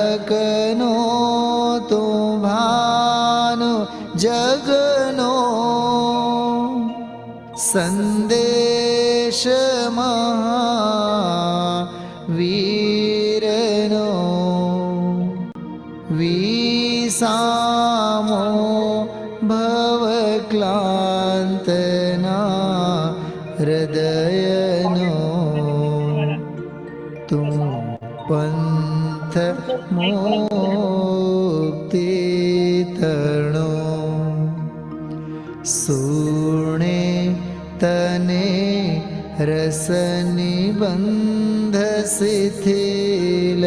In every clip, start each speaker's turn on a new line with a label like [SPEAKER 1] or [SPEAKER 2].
[SPEAKER 1] તારકનો તો ભાનો જગનો સંદેશ મહાવીરનો વિસામો ભવક્લાંતના હૃદયનો તું પંથ મુક્તિ તણો સુણે તને રસનિબંધ શિથિલ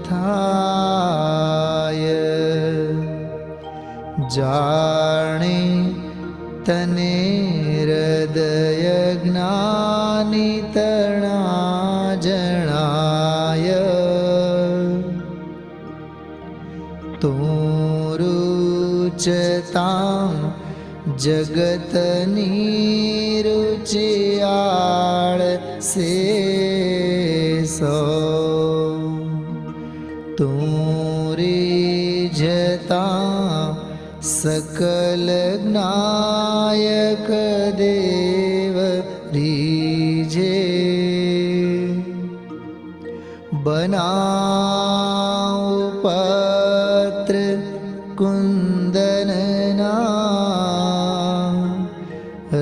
[SPEAKER 1] થાય જાણે તને હૃદય જ્ઞાની તણા જણાય તું રુચતાં જગતની રુચિયાળ સે તું રીઝતા सकल ज्ञायक देव रीजे बनाओ पत्र कुंदनना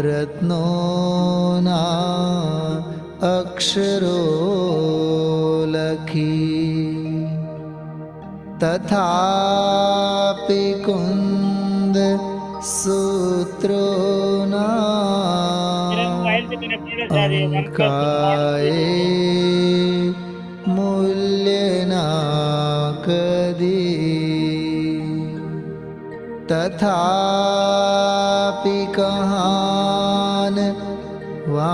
[SPEAKER 1] रत्नोना अक्षरो लखी तथापि कुंद सूत्रोना अंकाए मूल्यना कदी तथापि कहान वा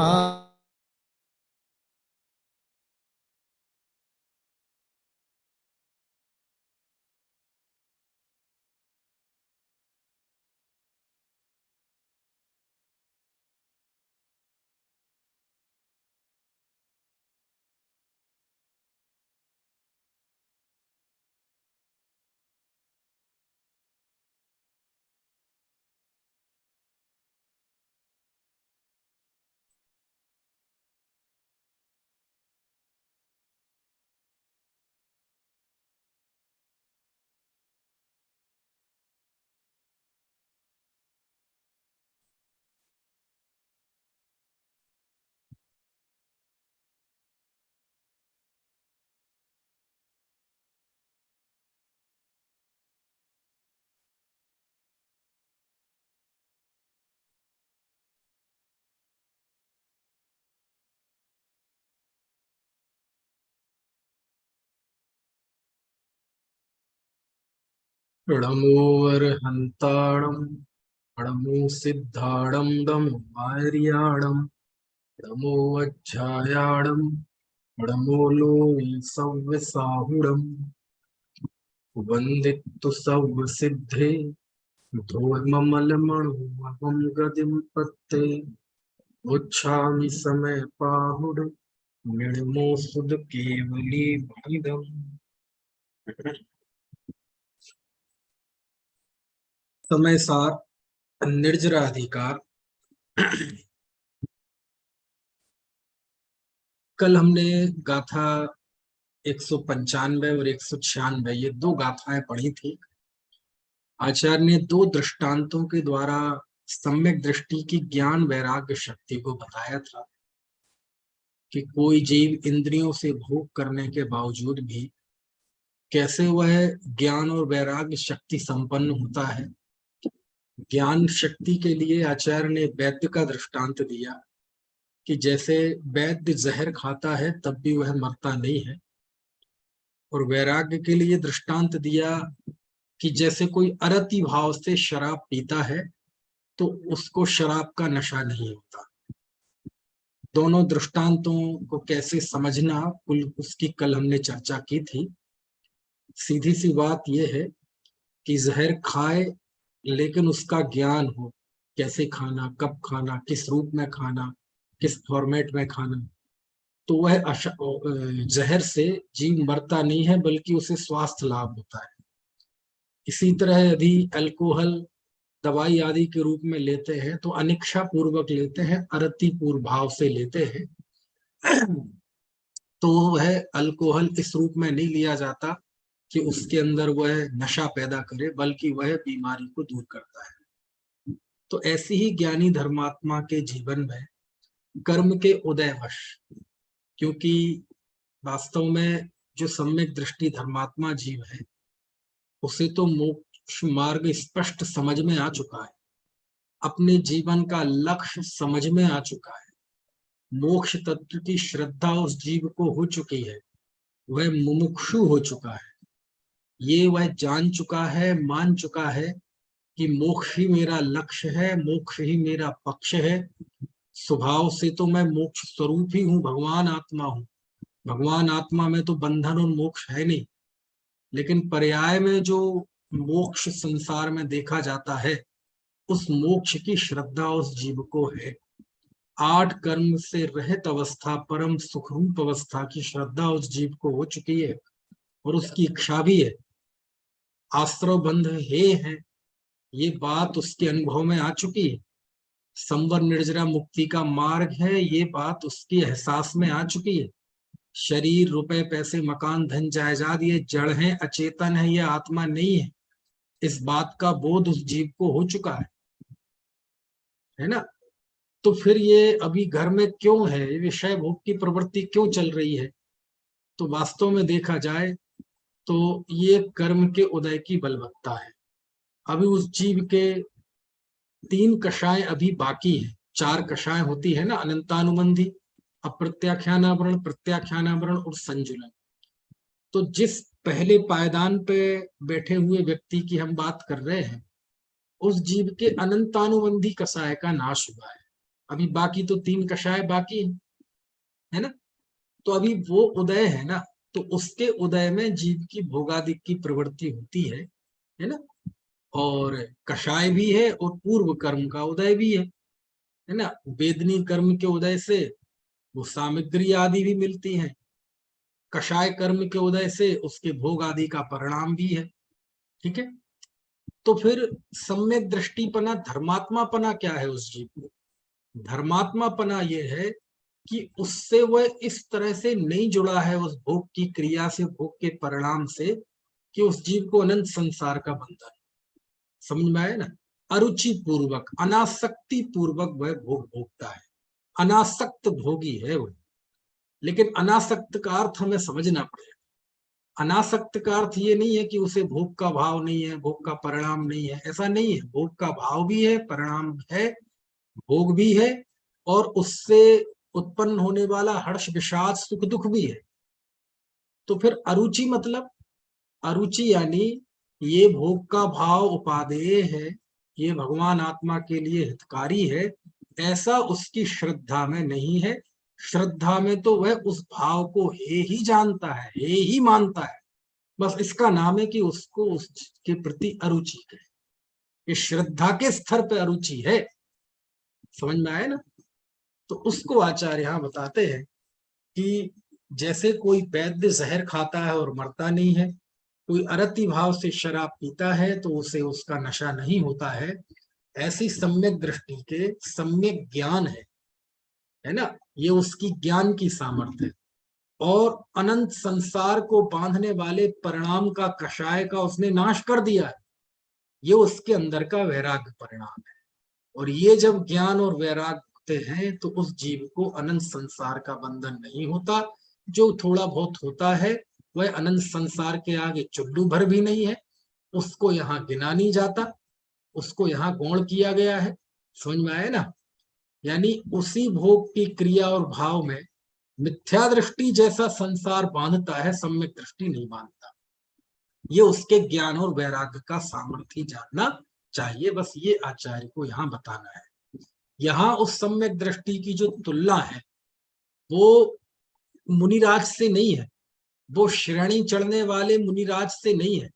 [SPEAKER 2] णमोऽर्हन्ताणं णमो सिद्धाणं नमो आर्याणं नमो वज्रायाणं नमो लोये सव्यसाहुणं वन्दितु सव्यसिद्धे धूर्ममलमणोऽहं गतिं पत्ते उच्छामि समयपाहुड निर्मो सुद केवली भाइदम्। समय सार निर्जराधिकार। कल हमने गाथा 195 और 196 ये दो गाथाएं पढ़ी थी। आचार्य ने दो दृष्टांतों के द्वारा सम्यक दृष्टि की ज्ञान वैराग्य शक्ति को बताया था कि कोई जीव इंद्रियों से भोग करने के बावजूद भी कैसे वह ज्ञान और वैराग्य शक्ति संपन्न होता है। ज्ञान शक्ति के लिए आचार्य ने वैद्य का दृष्टांत दिया कि जैसे वैद्य जहर खाता है तब भी वह मरता नहीं है, और वैराग्य के लिए दृष्टांत दिया कि जैसे कोई अरति भाव से शराब पीता है तो उसको शराब का नशा नहीं होता। दोनों दृष्टांतों को कैसे समझना उसकी कल हमने चर्चा की थी। सीधी सी बात यह है कि जहर खाए लेकिन उसका ज्ञान हो, कैसे खाना, कब खाना, किस रूप में खाना, किस फॉर्मेट में खाना, तो वह जहर से जीव मरता नहीं है, बल्कि उसे स्वास्थ्य लाभ होता है। इसी तरह यदि अल्कोहल दवाई आदि के रूप में लेते हैं तो अनिच्छा पूर्वक लेते हैं, अरति पूर्व भाव से लेते हैं, तो वह अल्कोहल इस रूप में नहीं लिया जाता कि उसके अंदर वह नशा पैदा करे, बल्कि वह बीमारी को दूर करता है। तो ऐसी ही ज्ञानी धर्मात्मा के जीवन में कर्म के उदयवश, क्योंकि वास्तव में जो सम्यक दृष्टि धर्मात्मा जीव है उसे तो मोक्ष मार्ग स्पष्ट समझ में आ चुका है, अपने जीवन का लक्ष्य समझ में आ चुका है, मोक्ष तत्व की श्रद्धा उस जीव को हो चुकी है, वह मुमुक्षु हो चुका है, ये वह जान चुका है, मान चुका है कि मोक्ष ही मेरा लक्ष्य है, मोक्ष ही मेरा पक्ष है। स्वभाव से तो मैं मोक्ष स्वरूप ही हूँ, भगवान आत्मा हूँ। भगवान आत्मा में तो बंधन और मोक्ष है नहीं, लेकिन पर्याय में जो मोक्ष संसार में देखा जाता है, उस मोक्ष की श्रद्धा उस जीव को है। 8 कर्म से रहित अवस्था, परम सुखरूप अवस्था की श्रद्धा उस जीव को हो चुकी है और उसकी इच्छा भी है। आश्रव बंध हे है, ये बात उसके अनुभव में आ चुकी है। संवर निर्जरा मुक्ति का मार्ग है, ये बात उसके एहसास में आ चुकी है। शरीर, रुपए, पैसे, मकान, धन, जायदाद ये जड़ है, अचेतन है, ये आत्मा नहीं है, इस बात का बोध उस जीव को हो चुका है ना। तो फिर ये अभी घर में क्यों है, ये विषय भोग की प्रवृत्ति क्यों चल रही है? तो वास्तव में देखा जाए तो ये कर्म के उदय की बलवत्ता है। अभी उस जीव के 3 कषाय अभी बाकी है। 4 कषाय होती है ना, अनंतानुबंधी, अप्रत्याख्यानावरण, प्रत्याख्यानावरण और संजुलन। तो जिस पहले पायदान पे बैठे हुए व्यक्ति की हम बात कर रहे हैं, उस जीव के अनंतानुबंधी कषाय का नाश हुआ है। अभी बाकी तो 3 कषाय बाकी है ना। तो अभी वो उदय है ना, तो उसके उदय में जीव की भोगादिक की प्रवृत्ति होती है ना। और कषाय भी है और पूर्व कर्म का उदय भी है ना। वेदनी कर्म के उदय से वो सामग्री आदि भी मिलती है, कषाय कर्म के उदय से उसके भोग आदि का परिणाम भी है। ठीक है। तो फिर सम्यक दृष्टिपना, धर्मात्मापना क्या है उस जीव को? धर्मात्मापना यह है कि उससे वह इस तरह से नहीं जुड़ा है उस भोग की क्रिया से, भोग के परिणाम से, कि उस जीव को अनंत संसार का बंधन। समझ में आया ना। अरुचि पूर्वक, अनासक्ति पूर्वक वह भोग भोगता है, अनासक्त भोगी है वह। लेकिन अनासक्त का अर्थ हमें समझना पड़ेगा। अनासक्त का अर्थ ये नहीं है कि उसे भोग का भाव नहीं है, भोग का परिणाम नहीं है, ऐसा नहीं है। भोग का भाव भी है, परिणाम है, भोग भी है, और उससे उत्पन्न होने वाला हर्ष, विषाद, सुख, दुख भी है। तो फिर अरुचि मतलब, अरुचि यानी ये भोग का भाव उपादेय है, ये भगवान आत्मा के लिए हितकारी है, ऐसा उसकी श्रद्धा में नहीं है। श्रद्धा में तो वह उस भाव को हे ही जानता है, हे ही मानता है, बस इसका नाम है कि उसको उसके प्रति अरुचि है। ये श्रद्धा के स्तर पे अरुचि है। समझ में आया ना। तो उसको आचार्य यहां बताते हैं कि जैसे कोई वैद्य जहर खाता है और मरता नहीं है, कोई अरति भाव से शराब पीता है तो उसे उसका नशा नहीं होता है, ऐसी सम्यक दृष्टि के सम्यक ज्ञान है ना, ये उसकी ज्ञान की सामर्थ्य है। और अनंत संसार को बांधने वाले परिणाम का, कषाय का उसने नाश कर दिया है, ये उसके अंदर का वैराग्य परिणाम है। और ये जब ज्ञान और वैराग्य होते हैं तो उस जीव को अनंत संसार का बंधन नहीं होता। जो थोड़ा बहुत होता है वह अनंत संसार के आगे चुल्लू भर भी नहीं है, उसको यहाँ गिना नहीं जाता, उसको यहाँ गौण किया गया है। समझ में आया ना। यानी उसी भोग की क्रिया और भाव में मिथ्या दृष्टि जैसा संसार बांधता है, सम्यक दृष्टि नहीं बांधता। ये उसके ज्ञान और वैराग्य का सामर्थ्य जानना चाहिए, बस ये आचार्य को यहाँ बताना है। यहाँ उस सम्यक दृष्टि की जो तुलना है वो मुनिराज से नहीं है, वो श्रेणी चढ़ने वाले मुनिराज से नहीं है।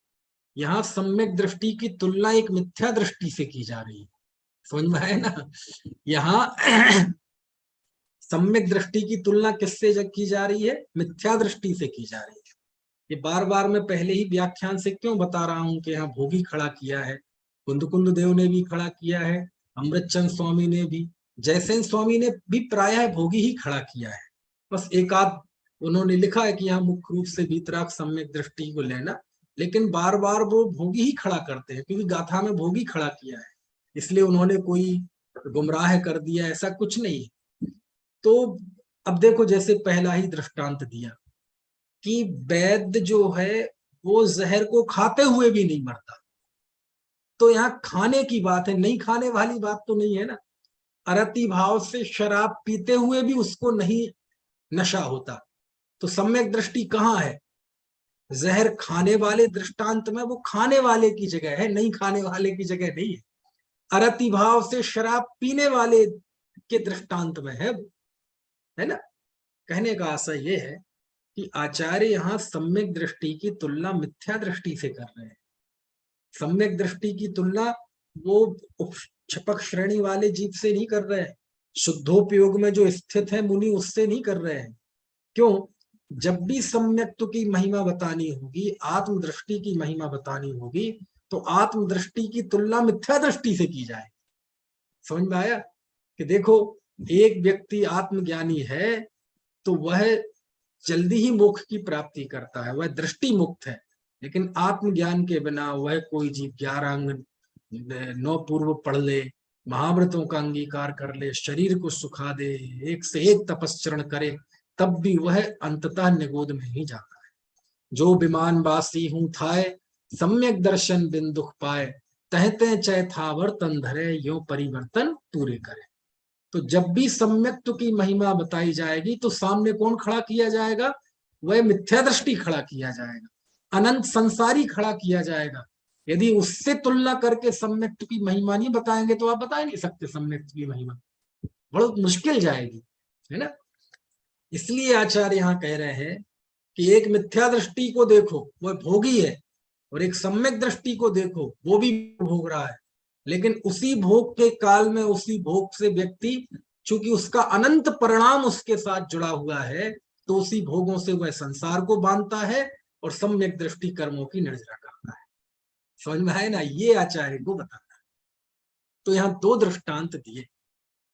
[SPEAKER 2] यहाँ सम्यक दृष्टि की तुलना एक मिथ्या दृष्टि से की जा रही है। समझ में है ना। यहाँ सम्यक दृष्टि की तुलना किससे की जा रही है? मिथ्या दृष्टि से की जा रही है। ये बार बार मैं पहले ही व्याख्यान से क्यों बता रहा हूं कि यहाँ भोगी खड़ा किया है, कुंद देव ने भी खड़ा किया है, अमृतचंद स्वामी ने भी, जयसेन स्वामी ने भी प्रायः भोगी ही खड़ा किया है। बस एक आध उन्होंने लिखा है कि यहाँ मुख्य रूप से वीतराग सम्यक दृष्टि को लेना, लेकिन बार बार वो भोगी ही खड़ा करते हैं, क्योंकि गाथा में भोगी खड़ा किया है, इसलिए उन्होंने कोई गुमराह कर दिया, ऐसा कुछ नहीं। तो अब देखो, जैसे पहला ही दृष्टांत दिया कि वैद्य जो है वो जहर को खाते हुए भी नहीं मरता, तो यहाँ खाने की बात है, नहीं खाने वाली बात तो नहीं है ना। अरति भाव से शराब पीते हुए भी उसको नहीं नशा होता, तो सम्यक दृष्टि कहाँ है? जहर खाने वाले दृष्टांत में वो खाने वाले की जगह है, नहीं खाने वाले की जगह नहीं है। अरति भाव से शराब पीने वाले के दृष्टांत में है ना। कहने का आशय ये है कि आचार्य यहाँ सम्यक दृष्टि की तुलना मिथ्या दृष्टि से कर रहे हैं। सम्यक दृष्टि की तुलना वो छपक श्रेणी वाले जीव से नहीं कर रहे हैं, शुद्धोपयोग में जो स्थित है मुनि उससे नहीं कर रहे हैं। क्यों? जब भी सम्यक्त्व की महिमा बतानी होगी, आत्मदृष्टि की महिमा बतानी होगी, तो आत्मदृष्टि की तुलना मिथ्या दृष्टि से की जाए। समझ में आया कि देखो, एक व्यक्ति आत्मज्ञानी है तो वह जल्दी ही मोक्ष की प्राप्ति करता है, वह दृष्टि मुक्त है, लेकिन आत्मज्ञान के बिना वह कोई जीव 11 अंग 9 पूर्व पढ़ ले, महाव्रतों का अंगीकार कर ले, शरीर को सुखा दे, एक से एक तपस्चरण करे, तब भी वह अंततः निगोद में ही जाता है। जो विमान वासी हूं थाए, सम्यक दर्शन बिन दुख पाए, तहते चैथावर तन धरे, यो परिवर्तन पूरे करे। तो जब भी सम्यक्त्व की महिमा बताई जाएगी तो सामने कौन खड़ा किया जाएगा? वह मिथ्या दृष्टि खड़ा किया जाएगा, अनंत संसारी खड़ा किया जाएगा। यदि उससे तुलना करके सम्यक्त्व की महिमा नहीं बताएंगे तो आप बता नहीं सकते सम्यक्त्व की महिमा, बहुत मुश्किल जाएगी, है ना। इसलिए आचार्य यहाँ कह रहे हैं कि एक मिथ्या दृष्टि को देखो, वह भोगी है, और एक सम्यक दृष्टि को देखो, वो भी भोग रहा है, लेकिन उसी भोग के काल में उसी भोग से व्यक्ति, चूंकि उसका अनंत परिणाम उसके साथ जुड़ा हुआ है, तो उसी भोगों से वह संसार को बांधता है और सम्यक दृष्टि कर्मों की निर्जरा करता है। समझ में आए ना, ये आचार्य को बताना है। तो यहाँ 2 दृष्टांत दिए।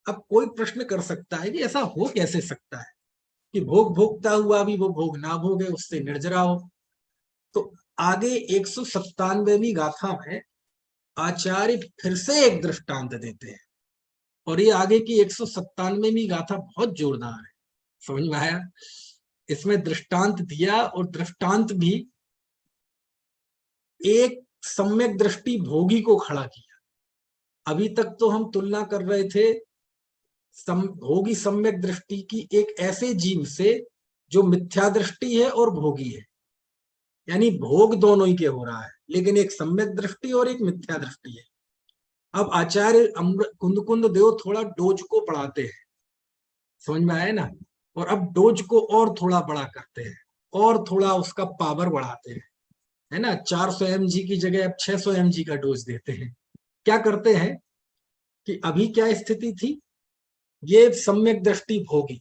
[SPEAKER 2] अब कोई प्रश्न कर सकता है कि ऐसा हो कैसे सकता है कि भोग भोगता हुआ भी वो भोग ना भोगे, उससे निर्जरा हो। तो आगे 197वीं गाथा में आचार्य फिर से एक दृष्टांत देते हैं, और ये आगे की 197वीं गाथा बहुत जोरदार है। समझ में आया? इसमें दृष्टांत दिया, और दृष्टांत भी एक सम्यक दृष्टि भोगी को खड़ा किया। अभी तक तो हम तुलना कर रहे थे भोगी सम्यक दृष्टि की एक ऐसे जीव से जो मिथ्या दृष्टि है और भोगी है, यानी भोग दोनों ही के हो रहा है, लेकिन एक सम्यक दृष्टि और एक मिथ्या दृष्टि है। अब आचार्य कुंद देव थोड़ा डोज को बढ़ाते हैं, समझ में आया ना, और अब डोज को और थोड़ा बड़ा करते हैं, और थोड़ा उसका पावर बढ़ाते हैं, है ना। 400 mg की जगह अब 600 mg का डोज देते हैं। क्या करते हैं कि अभी क्या स्थिति थी, ये सम्यक दृष्टि भोगी,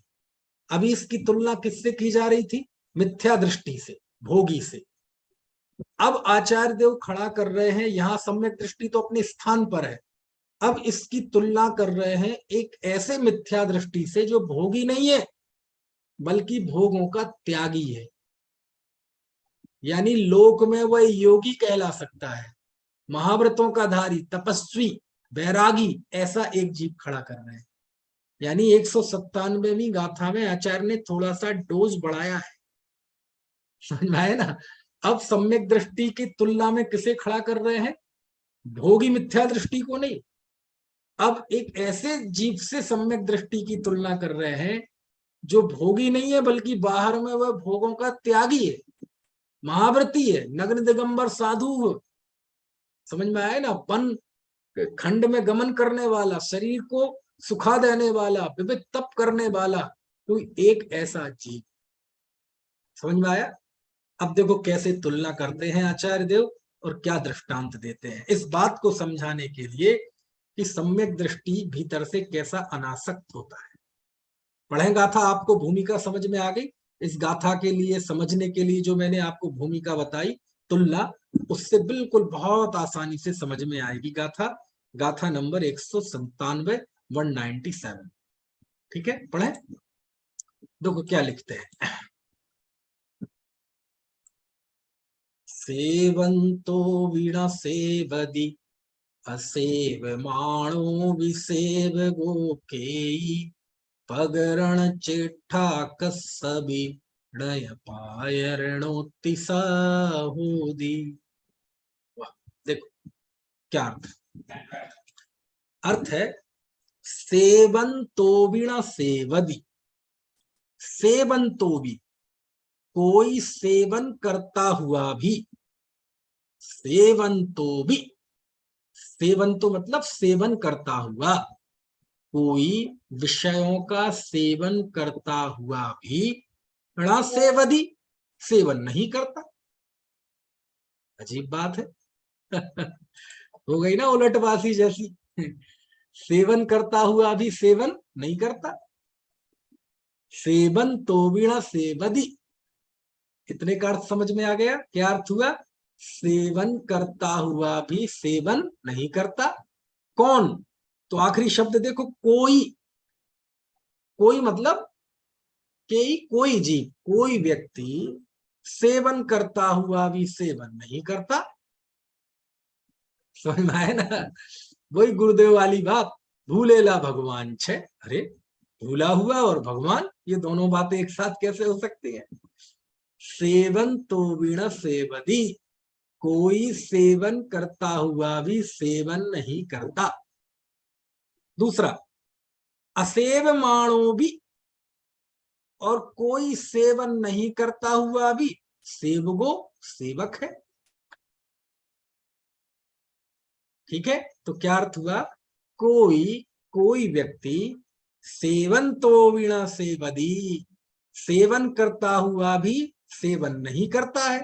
[SPEAKER 2] अभी इसकी तुलना किससे की जा रही थी? मिथ्या दृष्टि से, भोगी से। अब आचार्य देव खड़ा कर रहे हैं, यहां सम्यक दृष्टि तो अपने स्थान पर है, अब इसकी तुलना कर रहे हैं एक ऐसे मिथ्या दृष्टि से जो भोगी नहीं है बल्कि भोगों का त्यागी है, यानी लोक में वह योगी कहला सकता है, महाव्रतों का धारी, तपस्वी, वैरागी, ऐसा एक जीव खड़ा कर रहे हैं। यानी 197वीं गाथा में आचार्य ने थोड़ा सा डोज बढ़ाया है, समझ में आया ना। अब सम्यक दृष्टि की तुलना में किसे खड़ा कर रहे हैं? भोगी मिथ्या दृष्टि को नहीं, अब एक ऐसे जीव से सम्यक दृष्टि की तुलना कर रहे हैं जो भोगी नहीं है बल्कि बाहर में वह भोगों का त्यागी है, महाव्रती है, नग्न दिगंबर साधु, समझ में आया ना, वन खंड में गमन करने वाला, शरीर को सुखा देने वाला, विविध तप करने वाला, तो एक ऐसा जीव। समझ में आया? अब देखो कैसे तुलना करते हैं आचार्य देव और क्या दृष्टांत देते हैं, इस बात को समझाने के लिए कि सम्यक दृष्टि भीतर से कैसा अनासक्त होता है। पढ़ें गाथा, आपको भूमिका समझ में आ गई। इस गाथा के लिए समझने के लिए जो मैंने आपको भूमिका बताई तुलना, उससे बिल्कुल बहुत आसानी से समझ में आएगी गाथा। गाथा नंबर 197, 197। ठीक है, पढ़ें। देखो क्या लिखते हैं। सेवंतो वीणा सेवदी असेवमाणो विसेवगो केयी पगरण चिट्ठा कस्सबी णय पायरणोत्ति साहूदी। वाह, देखो क्या अर्थ है। सेवंतोविण सेवदी, सेवंतोबी कोई सेवन करता हुआ भी, सेवंतोबी, सेवन तो मतलब सेवन करता हुआ, कोई विषयों का सेवन करता हुआ भी णा सेवदी, सेवन नहीं करता। अजीब बात है। हो गई ना उलटवासी जैसी। सेवन करता हुआ भी सेवन नहीं करता। सेवन तोविण सेवदी, इतने का अर्थ समझ में आ गया। क्या अर्थ हुआ? सेवन करता हुआ भी सेवन नहीं करता। कौन? तो आखिरी शब्द देखो, कोई। कोई मतलब कोई जीव, कोई व्यक्ति सेवन करता हुआ भी सेवन नहीं करता। समझ में आए ना? वही गुरुदेव वाली बात, भूलेला भगवान छे। अरे भूला हुआ और भगवान, ये दोनों बातें एक साथ कैसे हो सकती है? सेवन तो वीण सेवदी, कोई सेवन करता हुआ भी सेवन नहीं करता। दूसरा, असेव माणो भी, और कोई सेवन नहीं करता हुआ भी सेवगो, सेवक है। ठीक है, तो क्या अर्थ हुआ? कोई व्यक्ति सेवन तो वीणा सेवदी, सेवन करता हुआ भी सेवन नहीं करता है।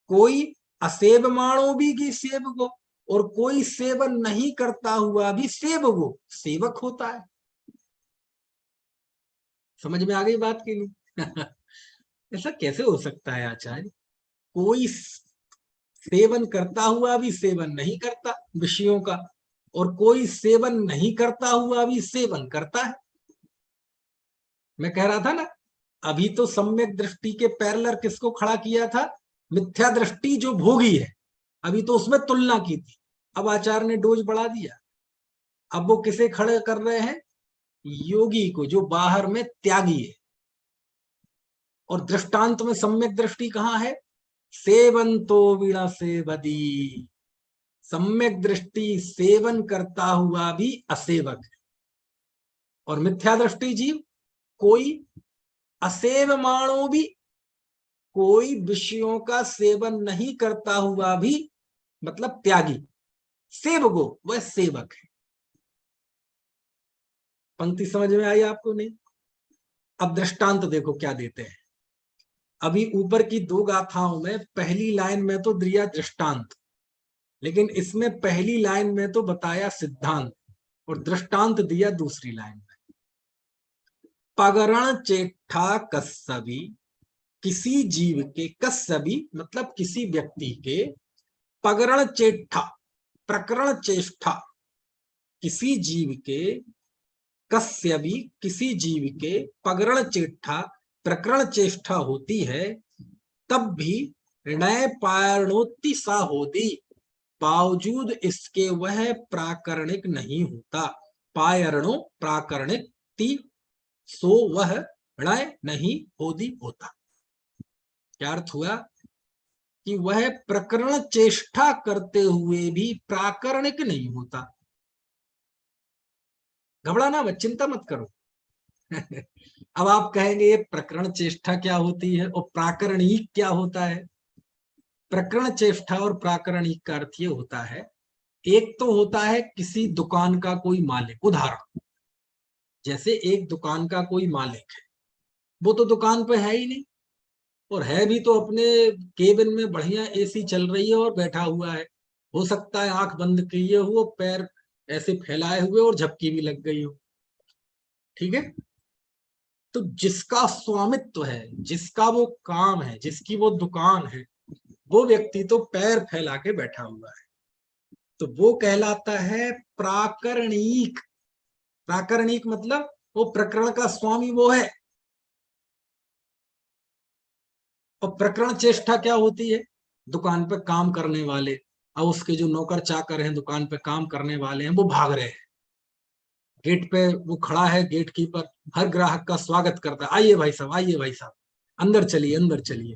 [SPEAKER 2] कोई असेव माणो भी की सेवगो, और कोई सेवन नहीं करता हुआ भी सेवगो, सेवक होता है। समझ में आ गई बात की नहीं? ऐसा कैसे हो सकता है आचार्य? कोई सेवन करता हुआ भी सेवन नहीं करता विषयों का, और कोई सेवन नहीं करता हुआ भी सेवन करता है। मैं कह रहा था ना, अभी तो सम्यक दृष्टि के पैरेलल किसको खड़ा किया था? मिथ्या दृष्टि जो भोगी है, अभी तो उसमें तुलना की थी। अब आचार्य ने डोज बढ़ा दिया। अब वो किसे खड़े कर रहे हैं? योगी को, जो बाहर में त्यागी है। और दृष्टांत में सम्यक दृष्टि कहां है? सेवंतो वीणा सेवदी, सम्यक दृष्टि सेवन करता हुआ भी असेवक है। और मिथ्या दृष्टि जीव, कोई असेव माणो भी, कोई विषयों का सेवन नहीं करता हुआ भी, मतलब त्यागी, सेवगो, वह सेवक है। पंक्ति समझ में आई आपको? नहीं? अब दृष्टांत देखो क्या देते हैं। अभी ऊपर की दो गाथाओं में पहली लाइन में तो दिया दृष्टांत, लेकिन इसमें पहली लाइन में तो बताया सिद्धांत, और दृष्टांत दिया दूसरी लाइन में। पगरण चेठा कस्सबी, किसी जीव के, कस्सबी मतलब किसी व्यक्ति के, पगरण चेठा, प्रकरण चेष्टा, किसी जीव के, कस्यबी किसी जीव के, पगरण चेष्टा प्रकरण चेष्टा होती है, तब भी ऋणय पारणोत्ति सा होती, बावजूद इसके वह प्राकरणिक नहीं होता। पायरणो प्राकरणिक ती, सो वह ऋणय नहीं होती होता। क्या अर्थ हुआ? कि वह प्रकरण चेष्टा करते हुए भी प्राकरणिक नहीं होता। घबराना मत, चिंता मत करो। अब आप कहेंगे ये प्रकरण चेष्टा क्या होती है और प्राकरणिक क्या होता है? प्रकरण चेष्टा और प्राकरणिक का अर्थ ये होता है, एक तो होता है किसी दुकान का कोई मालिक, उदाहरण जैसे एक दुकान का कोई मालिक है, वो तो दुकान पे है ही नहीं, और है भी तो अपने केबिन में बढ़िया एसी चल रही है और बैठा हुआ है। हो सकता है आंख बंद किए हुए, पैर ऐसे फैलाए हुए और झपकी भी लग गई हो। ठीक है। तो जिसका स्वामित्व है, जिसका वो काम है, जिसकी वो दुकान है, वो व्यक्ति तो पैर फैला के बैठा हुआ है, तो वो कहलाता है प्राकरणिक। प्राकरणिक मतलब वो प्रकरण का स्वामी वो है। और प्रकरण चेष्टा क्या होती है? दुकान पे काम करने वाले, अब उसके जो नौकर चाकर हैं, दुकान पे काम करने वाले हैं, वो भाग रहे हैं। गेट पे वो खड़ा है, गेट कीपर हर ग्राहक का स्वागत करता है, आइए भाई साहब, आइए भाई साहब, अंदर चलिए, अंदर चलिए।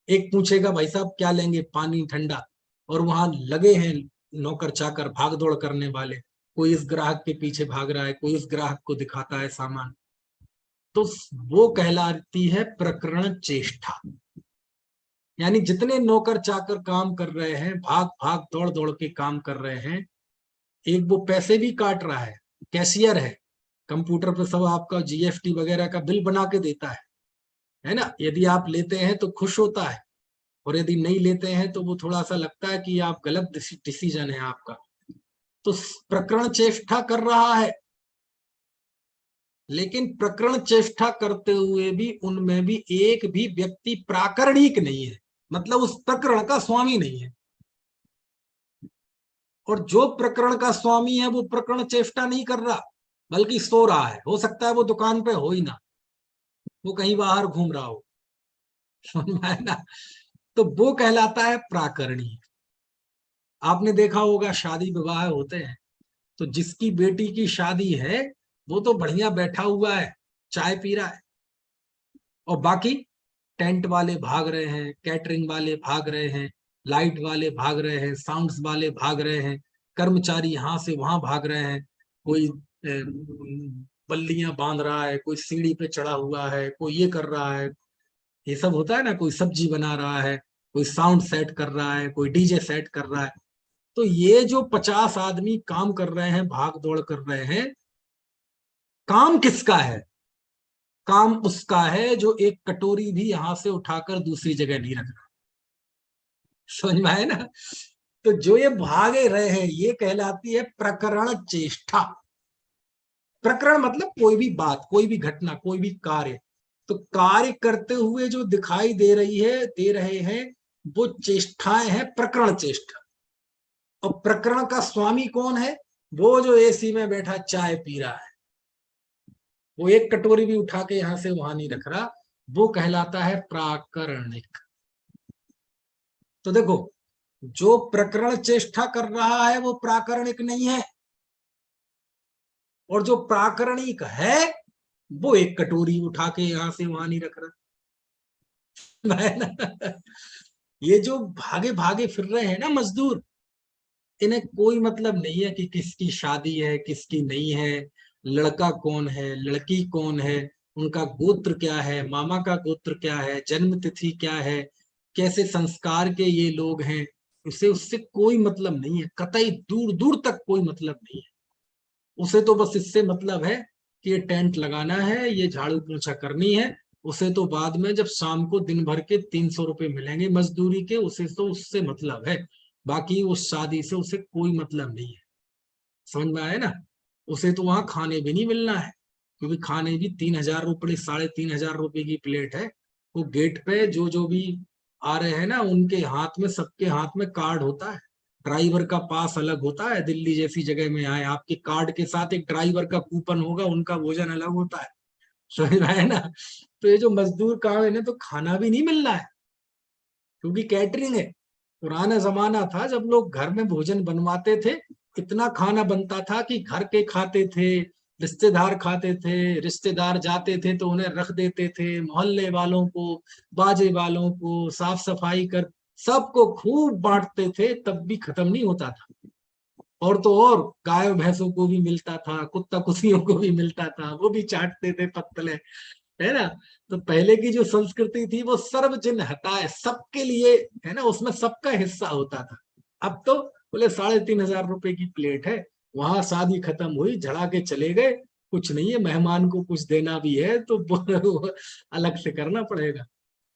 [SPEAKER 2] एक पूछेगा भाई साहब क्या लेंगे, पानी ठंडा, और वहां लगे हैं नौकर चाकर भाग दौड़ करने वाले, कोई इस ग्राहक के पीछे भाग रहा है, कोई इस ग्राहक को दिखाता है सामान। तो वो कहलाती है प्रकरण चेष्टा। यानी जितने नौकर चाकर काम कर रहे हैं, भाग भाग दौड़ दौड़ के काम कर रहे हैं, एक वो पैसे भी काट रहा है, कैशियर है, कंप्यूटर पे सब आपका जीएसटी वगैरह का बिल बना के देता है ना। यदि आप लेते हैं तो खुश होता है, और यदि नहीं लेते हैं तो वो थोड़ा सा लगता है कि आप गलत डिसीजन है आपका। तो प्रकरण चेष्टा कर रहा है, लेकिन प्रकरण चेष्टा करते हुए भी उनमें भी एक भी व्यक्ति प्राकरणिक नहीं है, मतलब उस प्रकरण का स्वामी नहीं है। और जो प्रकरण का स्वामी है वो प्रकरण चेष्टा नहीं कर रहा, बल्कि सो रहा है। हो सकता है वो दुकान पे हो ही ना, वो कहीं बाहर घूम रहा हो। समझ में आया ना? तो वो कहलाता है प्राकरणिक। आपने देखा होगा शादी विवाह होते हैं, तो जिसकी बेटी की शादी है वो तो बढ़िया बैठा हुआ है, चाय पी रहा है, और बाकी टेंट वाले भाग रहे हैं, कैटरिंग वाले भाग रहे हैं, लाइट वाले भाग रहे हैं, साउंड्स वाले भाग रहे हैं, कर्मचारी यहाँ से वहां भाग रहे हैं, कोई बल्लियां बांध रहा है, कोई सीढ़ी पे चढ़ा हुआ है, कोई ये कर रहा है। ये सब होता है ना, कोई सब्जी बना रहा है, कोई साउंड सेट कर रहा है, कोई डीजे सेट कर रहा है। तो ये जो 50 आदमी काम कर रहे हैं, भाग दौड़ कर रहे हैं, काम किसका है? काम उसका है जो एक कटोरी भी यहां से उठाकर दूसरी जगह नहीं रख रहा। समझ में आए ना? तो जो ये भागे रहे हैं, ये कहलाती है प्रकरण चेष्टा। प्रकरण मतलब कोई भी बात, कोई भी घटना, कोई भी कार्य। तो कार्य करते हुए जो दिखाई दे रहे हैं, वो चेष्टाएं हैं, प्रकरण चेष्टा। और प्रकरण का स्वामी कौन है? वो जो एसी में बैठा चाय पी रहा है, वो एक कटोरी भी उठा के यहां से वहां नहीं रख रहा, वो कहलाता है प्राकरणिक। तो देखो, जो प्रकरण चेष्टा कर रहा है वो प्राकरणिक नहीं है, और जो प्राकरणिक है वो एक कटोरी उठा के यहां से वहां नहीं रख रहा। ये जो भागे भागे फिर रहे हैं ना मजदूर, इन्हें कोई मतलब नहीं है कि किसकी शादी है, किसकी नहीं है, लड़का कौन है, लड़की कौन है, उनका गोत्र क्या है, मामा का गोत्र क्या है, जन्म तिथि क्या है, कैसे संस्कार के ये लोग हैं। उसे उससे कोई मतलब नहीं है, कतई दूर दूर तक कोई मतलब नहीं है। उसे तो बस इससे मतलब है कि ये टेंट लगाना है, ये झाड़ू पोछा करनी है। उसे तो बाद में जब शाम को दिन भर के 300 रुपए मिलेंगे मजदूरी के, उसे तो उससे मतलब है। बाकी उस शादी से उसे कोई मतलब नहीं है। समझ में आया ना? उसे तो वहां खाने भी नहीं मिलना है, क्योंकि खाने भी 3,000 रुपये, 3,500 रुपए की प्लेट है। वो गेट पे जो जो भी आ रहे हैं ना, उनके हाथ में, सबके हाथ में कार्ड होता है। ड्राइवर का पास अलग होता है, दिल्ली जैसी जगह में आए आपके कार्ड के साथ एक ड्राइवर का कूपन होगा, उनका भोजन अलग होता है। समझ में आया ना? तो ये जो मजदूर काम है ना, तो खाना भी नहीं मिल रहा है, क्योंकि कैटरिंग है। पुराना जमाना था जब लोग घर में भोजन बनवाते थे, इतना खाना बनता था कि घर के खाते थे, रिश्तेदार खाते थे, रिश्तेदार जाते थे तो उन्हें रख देते थे, मोहल्ले वालों को, बाजे वालों को, साफ सफाई कर सबको खूब बांटते थे, तब भी खत्म नहीं होता था। और तो और गाय भैंसों को भी मिलता था, कुत्ता कुत्तियों को भी मिलता था, वो भी चाटते थे पत्तले, है ना? तो पहले की जो संस्कृति थी वो सर्वजन हटाए सबके लिए, है ना, उसमें सबका हिस्सा होता था। अब तो बोले 3,500 रुपए की प्लेट है, वहां शादी खत्म हुई, झड़ा के चले गए, कुछ नहीं है, मेहमान को कुछ देना भी है तो वो अलग से करना पड़ेगा,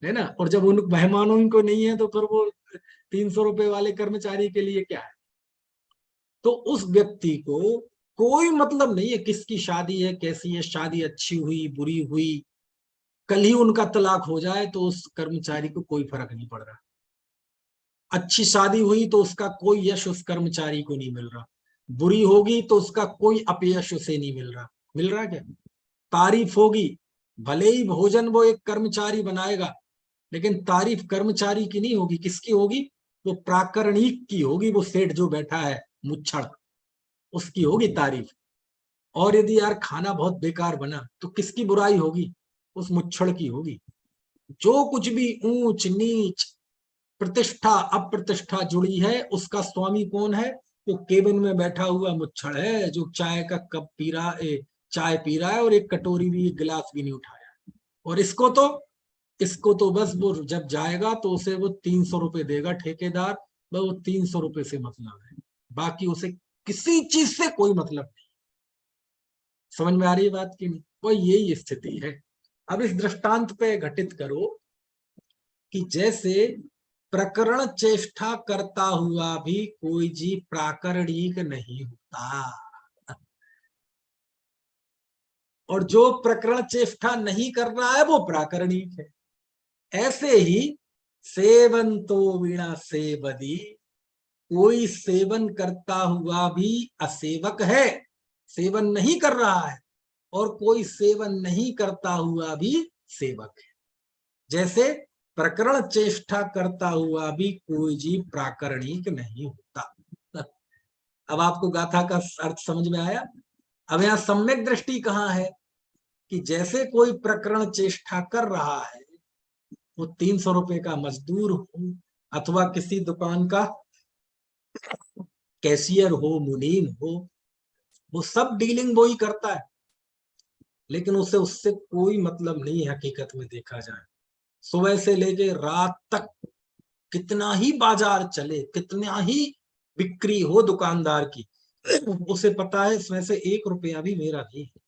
[SPEAKER 2] है ना? और जब उन मेहमानों को नहीं है तो फिर वो 300 रुपए वाले कर्मचारी के लिए क्या है? तो उस व्यक्ति को कोई मतलब नहीं है किसकी शादी है, कैसी है शादी, अच्छी हुई बुरी हुई, कल ही उनका तलाक हो जाए तो उस कर्मचारी को कोई फर्क नहीं पड़ रहा। अच्छी शादी हुई तो उसका कोई यश उस कर्मचारी को नहीं मिल रहा, बुरी होगी तो उसका कोई अपयश उसे नहीं मिल रहा। मिल रहा क्या? तारीफ होगी, भले ही भोजन वो एक कर्मचारी बनाएगा, लेकिन तारीफ कर्मचारी की नहीं होगी, किसकी होगी? वो प्राकरणिक की होगी, वो सेठ जो बैठा है मुच्छड़, उसकी होगी तारीफ। और यदि यार खाना बहुत बेकार बना तो किसकी बुराई होगी? उस मुच्छड़ की होगी। जो कुछ भी ऊंच नीच, प्रतिष्ठा अप्रतिष्ठा जुड़ी है, उसका स्वामी कौन है? तो केबिन में बैठा हुआ मुच्छड़ है, जो चाय का कप पी रहा है, चाय पी रहा है और एक कटोरी भी, एक गिलास भी नहीं उठाया। और इसको तो बस वो जब जाएगा तो उसे वो 300 रुपए देगा ठेकेदार, बस वो 300 रुपए से मतलब है, बाकी उसे किसी चीज से कोई मतलब नहीं। समझ में आ रही है बात की नहीं? वो यही स्थिति है। अब इस दृष्टांत पे घटित करो कि जैसे प्रकरण चेष्टा करता हुआ भी कोई जीव प्राकरणिक नहीं होता, और जो प्रकरण चेष्टा नहीं कर रहा है वो प्राकरणिक है। ऐसे ही सेवन तो वीणा सेवदी, कोई सेवन करता हुआ भी असेवक है, सेवन नहीं कर रहा है, और कोई सेवन नहीं करता हुआ भी सेवक है। जैसे प्रकरण चेष्टा करता हुआ भी कोई जीव प्राकरणिक नहीं होता। अब आपको गाथा का अर्थ समझ में आया? अब यहाँ सम्यक दृष्टि कहाँ है कि जैसे कोई प्रकरण चेष्टा कर रहा है, वो 300 रुपए का मजदूर हो अथवा किसी दुकान का कैशियर हो, मुनीम हो, वो सब डीलिंग वो ही करता है, लेकिन उसे उससे कोई मतलब नहीं है। हकीकत में देखा जाए, सुबह से लेके रात तक कितना ही बाजार चले, कितना ही बिक्री हो दुकानदार की, उसे पता है इसमें से 1 रुपया भी मेरा नहीं है।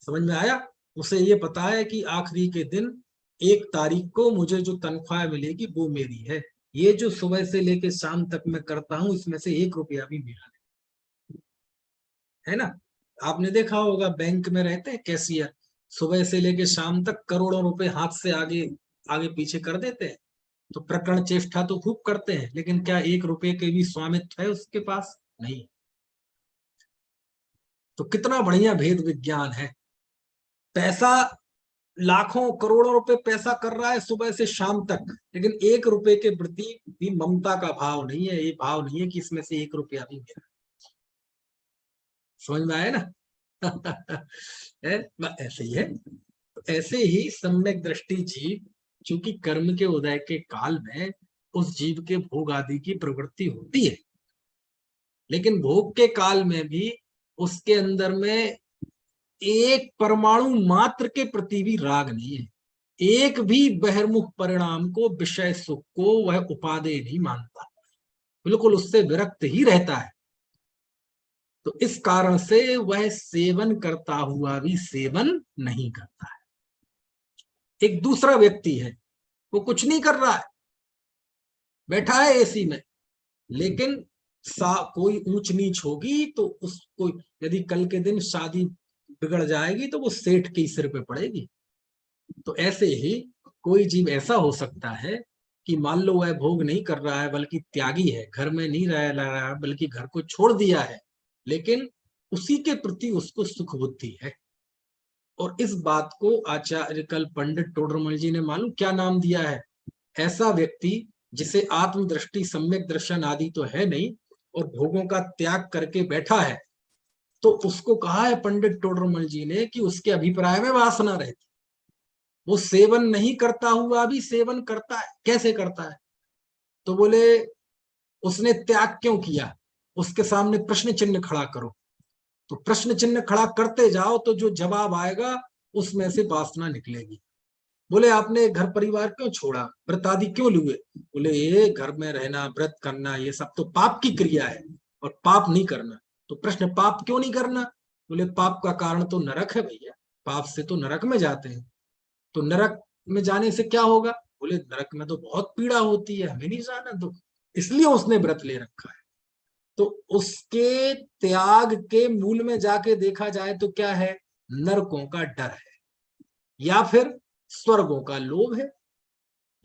[SPEAKER 2] समझ में आया? उसे ये पता है कि आखिरी के दिन 1 तारीख को मुझे जो तनख्वाह मिलेगी वो मेरी है। ये जो सुबह से लेके शाम तक मैं करता हूं, इसमें से 1 रुपया भी मेरा नहीं है ना। आपने देखा होगा बैंक में रहते हैं कैशियर, सुबह से लेके शाम तक करोड़ों रुपए हाथ से आगे आगे पीछे कर देते हैं। तो प्रकरण चेष्टा तो खूब करते हैं, लेकिन क्या 1 रुपए के भी स्वामित्व है उसके पास? नहीं। तो कितना बढ़िया भेद विज्ञान है। पैसा लाखों करोड़ों रुपए पैसा कर रहा है सुबह से शाम तक, लेकिन 1 रुपए के प्रति भी ममता का भाव नहीं है, ये भाव नहीं है कि इसमें से 1 रुपया भी मेरा। समझ में आया ना? ऐसे ही है। ऐसे ही सम्यक दृष्टि जीव, चूंकि कर्म के उदय के काल में उस जीव के भोग आदि की प्रवृत्ति होती है, लेकिन भोग के काल में भी उसके अंदर में एक परमाणु मात्र के प्रति भी राग नहीं है। एक भी बहिर्मुख परिणाम को, विषय सुख को वह उपादेय नहीं मानता, बिल्कुल उससे विरक्त ही रहता है। तो इस कारण से वह सेवन करता हुआ भी सेवन नहीं करता है। एक दूसरा व्यक्ति है, वो कुछ नहीं कर रहा है, बैठा है एसी में, लेकिन कोई ऊंच नीच होगी तो उसको, यदि कल के दिन शादी बिगड़ जाएगी तो वो सेठ के सिर पे पड़ेगी। तो ऐसे ही कोई जीव ऐसा हो सकता है कि मान लो वह भोग नहीं कर रहा है, बल्कि त्यागी है, घर में नहीं रह रहा है, बल्कि घर को छोड़ दिया है, लेकिन उसी के प्रति उसको सुख बुद्धि है। और इस बात को आचार्य कल पंडित टोडरमल जी ने मालूम क्या नाम दिया है? ऐसा व्यक्ति जिसे आत्मदृष्टि, सम्यक दर्शन आदि तो है नहीं, और भोगों का त्याग करके बैठा है, तो उसको कहा है पंडित टोडरमल जी ने कि उसके अभिप्राय में वासना रहती। वो सेवन नहीं करता हुआ भी सेवन करता है। कैसे करता है? तो बोले उसने त्याग क्यों किया, उसके सामने प्रश्न चिन्ह खड़ा करो। तो प्रश्न चिन्ह खड़ा करते जाओ तो जो जवाब आएगा उसमें से वासना निकलेगी। बोले आपने घर परिवार क्यों छोड़ा, व्रत आदि क्यों लिए? बोले ये घर में रहना, व्रत करना, ये सब तो पाप की क्रिया है, और पाप नहीं करना। तो प्रश्न, पाप क्यों नहीं करना? बोले पाप का कारण तो नरक है भैया, पाप से तो नरक में जाते हैं। तो नरक में जाने से क्या होगा? बोले नरक में तो बहुत पीड़ा होती है, हमें नहीं जाना दुख, इसलिए उसने व्रत ले रखा है। तो उसके त्याग के मूल में जाके देखा जाए तो क्या है? नरकों का डर है, या फिर स्वर्गों का लोभ है,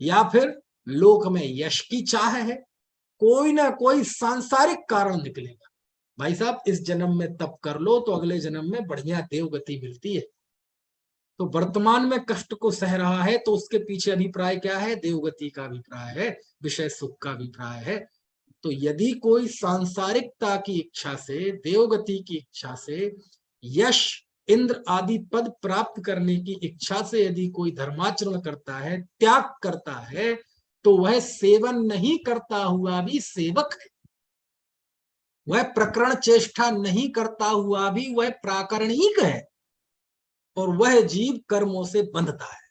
[SPEAKER 2] या फिर लोक में यश की चाह है। कोई ना कोई सांसारिक कारण निकलेगा। भाई साहब, इस जन्म में तप कर लो तो अगले जन्म में बढ़िया देवगति मिलती है। तो वर्तमान में कष्ट को सह रहा है तो उसके पीछे अभिप्राय क्या है? देवगति का अभिप्राय है, विषय सुख का अभिप्राय है। तो यदि कोई सांसारिकता की इच्छा से, देवगति की इच्छा से, यश, इंद्र आदि पद प्राप्त करने की इच्छा से यदि कोई धर्माचरण करता है, त्याग करता है, तो वह सेवन नहीं करता हुआ भी सेवक है। वह प्रकरण चेष्टा नहीं करता हुआ भी वह प्राकरणिक है, और वह जीव कर्मों से बंधता है।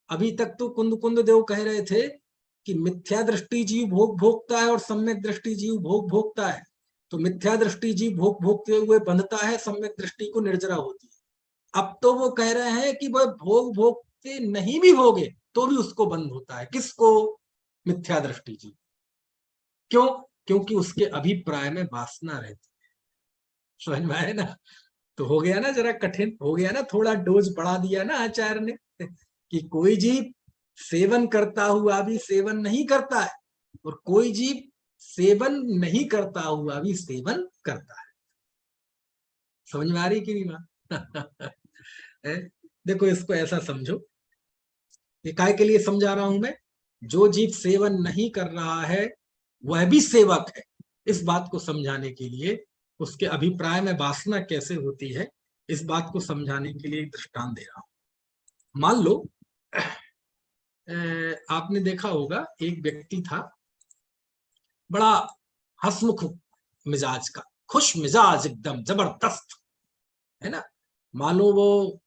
[SPEAKER 2] अभी तक तो कुंद कुंद देव कह रहे थे कि मिथ्या दृष्टि जीव भोग भोगता है और सम्यक दृष्टि जीव भोग भोगता है। तो मिथ्या दृष्टि जीव भोग भोगते हुए बंधता है, सम्यक दृष्टि को निर्जरा होती है। अब तो वो कह रहे हैं कि वह भोग भोगते नहीं भी भोगे तो भी उसको बंध होता है। किसको? मिथ्या दृष्टि जीव। क्यों? क्योंकि उसके अभिप्राय में वासना रहती है। समझ में आए ना? तो हो गया ना, जरा कठिन हो गया ना, थोड़ा डोज बढ़ा दिया ना आचार्य ने कि कोई जीव सेवन करता हुआ भी सेवन नहीं करता है, और कोई जीव सेवन नहीं करता हुआ भी सेवन करता है। समझ में आ रही कि नहीं बात? देखो, इसको ऐसा समझो, ये काय के लिए समझा रहा हूं मैं? जो जीव सेवन नहीं कर रहा है वह भी सेवक है, इस बात को समझाने के लिए। उसके अभिप्राय में वासना कैसे होती है, इस बात को समझाने के लिए एक दृष्टांत दे रहा हूं। मान लो आपने देखा होगा, एक व्यक्ति था, बड़ा हंसमुख मिजाज का, खुश मिजाज, एकदम जबरदस्त, है ना। मानो वो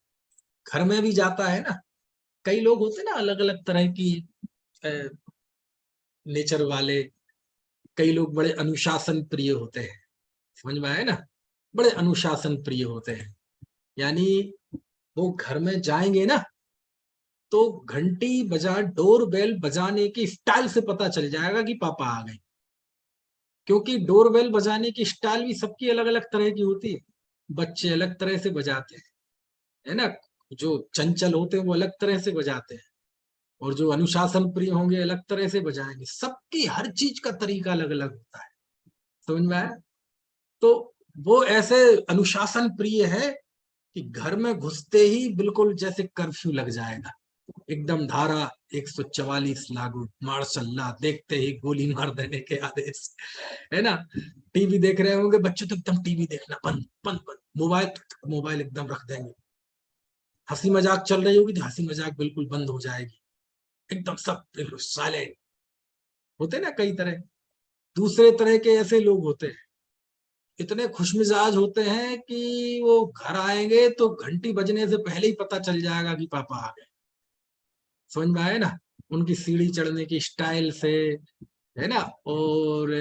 [SPEAKER 2] घर में भी जाता है ना, कई लोग होते ना अलग अलग तरह की नेचर वाले। कई लोग बड़े अनुशासन प्रिय होते हैं, समझ में आए ना, बड़े अनुशासन प्रिय होते हैं। यानी वो घर में जाएंगे ना तो घंटी बजा, डोर बेल बजाने की स्टाइल से पता चल जाएगा कि पापा आ गए। क्योंकि डोर बेल बजाने की स्टाइल भी सबकी अलग अलग तरह की होती है। बच्चे अलग तरह से बजाते हैं, है ना। जो चंचल होते हैं वो अलग तरह से बजाते हैं, और जो अनुशासन प्रिय होंगे अलग तरह से बजाएंगे। सबकी हर चीज का तरीका अलग अलग होता है। समझ में आया? तो वो ऐसे अनुशासन प्रिय है कि घर में घुसते ही बिल्कुल जैसे कर्फ्यू लग जाएगा, एकदम धारा 144 लागू, मार्शल्लाह, देखते ही गोली मार देने के आदेश, है ना। टीवी देख रहे होंगे बच्चे तो एकदम टीवी देखना बंद बंद बंद, मोबाइल मोबाइल एकदम रख देंगे। हंसी मजाक चल रही होगी तो हंसी मजाक बिल्कुल बंद हो जाएगी, एकदम सब बिल्कुल साइलेंट। होते ना कई तरह। दूसरे तरह के ऐसे लोग होते हैं, इतने खुशमिजाज होते हैं कि वो घर आएंगे तो घंटी बजने से पहले ही पता चल जाएगा कि पापा आ गए। समझ में आए ना? उनकी सीढ़ी चढ़ने की स्टाइल से, है ना। और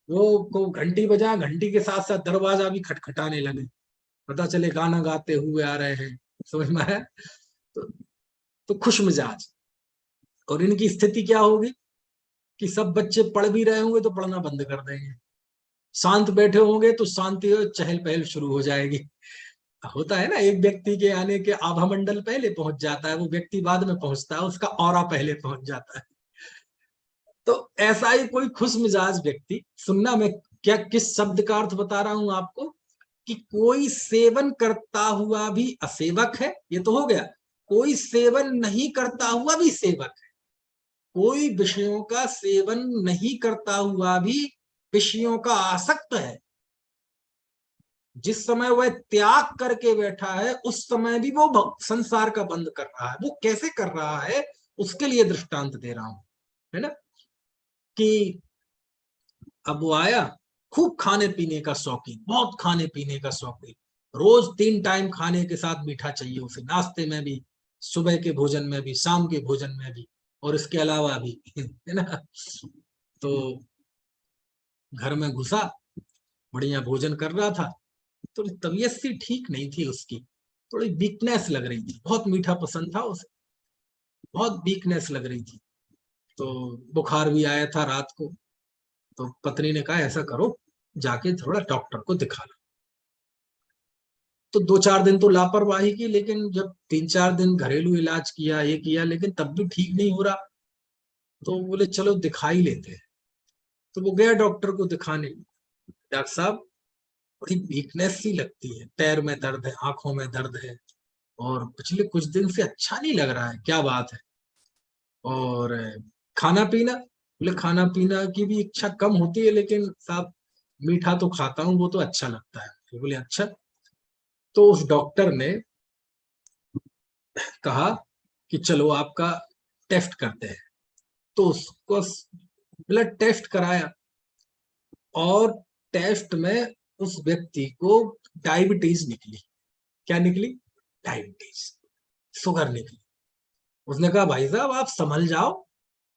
[SPEAKER 2] वो को घंटी बजा, घंटी के साथ साथ दरवाजा भी खटखटाने लगे, पता चले गाना गाते हुए आ रहे हैं। समझ में आया? तो, तो खुश मिजाज। और इनकी स्थिति क्या होगी कि सब बच्चे पढ़ भी रहे होंगे तो पढ़ना बंद कर देंगे, शांत बैठे होंगे तो शांति और चहल पहल शुरू हो जाएगी। होता है ना, एक व्यक्ति के आने के आभा मंडल पहले पहुंच जाता है, वो व्यक्ति बाद में पहुंचता है, उसका ऑरा पहले पहुंच जाता है। तो ऐसा ही कोई खुश मिजाज व्यक्ति, सुनना मैं क्या किस शब्द का अर्थ बता रहा हूं आपको, कि कोई सेवन करता हुआ भी असेवक है, ये तो हो गया। कोई सेवन नहीं करता हुआ भी सेवक है। कोई विषयों का सेवन नहीं करता हुआ भी विषयों का आसक्त है। जिस समय वह त्याग करके बैठा है उस समय भी वो संसार का बंद कर रहा है। वो कैसे कर रहा है उसके लिए दृष्टांत दे रहा हूं, है ना। कि अब वो आया, खूब खाने पीने का शौकीन, बहुत खाने पीने का शौकीन, रोज 3 टाइम खाने के साथ मीठा चाहिए उसे, नाश्ते में भी, सुबह के भोजन में भी, शाम के भोजन में भी, और इसके अलावा भी, है ना। तो घर में घुसा, बढ़िया भोजन कर रहा था, तो तबीयत सी ठीक नहीं थी उसकी, थोड़ी वीकनेस लग रही थी। बहुत मीठा पसंद था उसे, बहुत वीकनेस लग रही थी। तो बुखार भी आया था रात को। तो पत्नी ने कहा ऐसा करो, जाके थोड़ा डॉक्टर को दिखा लो। तो 2-4 दिन तो लापरवाही की, लेकिन जब 3-4 दिन घरेलू इलाज किया, ये किया, लेकिन तब भी ठीक नहीं हो रहा, तो बोले चलो दिखा ही लेते हैं। तो वो गया डॉक्टर को दिखाने। डॉक्टर साहब, बड़ी वीकनेस सी लगती है, पैर में दर्द है, आंखों में दर्द है, और पिछले कुछ दिन से अच्छा नहीं लग रहा है, क्या बात है? और खाना पीना? बोले खाना पीना की भी इच्छा कम होती है, लेकिन साहब मीठा तो खाता हूँ, वो तो अच्छा लगता है। बोले अच्छा। तो उस डॉक्टर ने कहा कि चलो आपका टेस्ट करते हैं। तो उसको ब्लड टेस्ट कराया, और टेस्ट में उस व्यक्ति को डायबिटीज निकली। क्या निकली? डायबिटीज, शुगर निकली। उसने कहा भाई साहब आप संभल जाओ,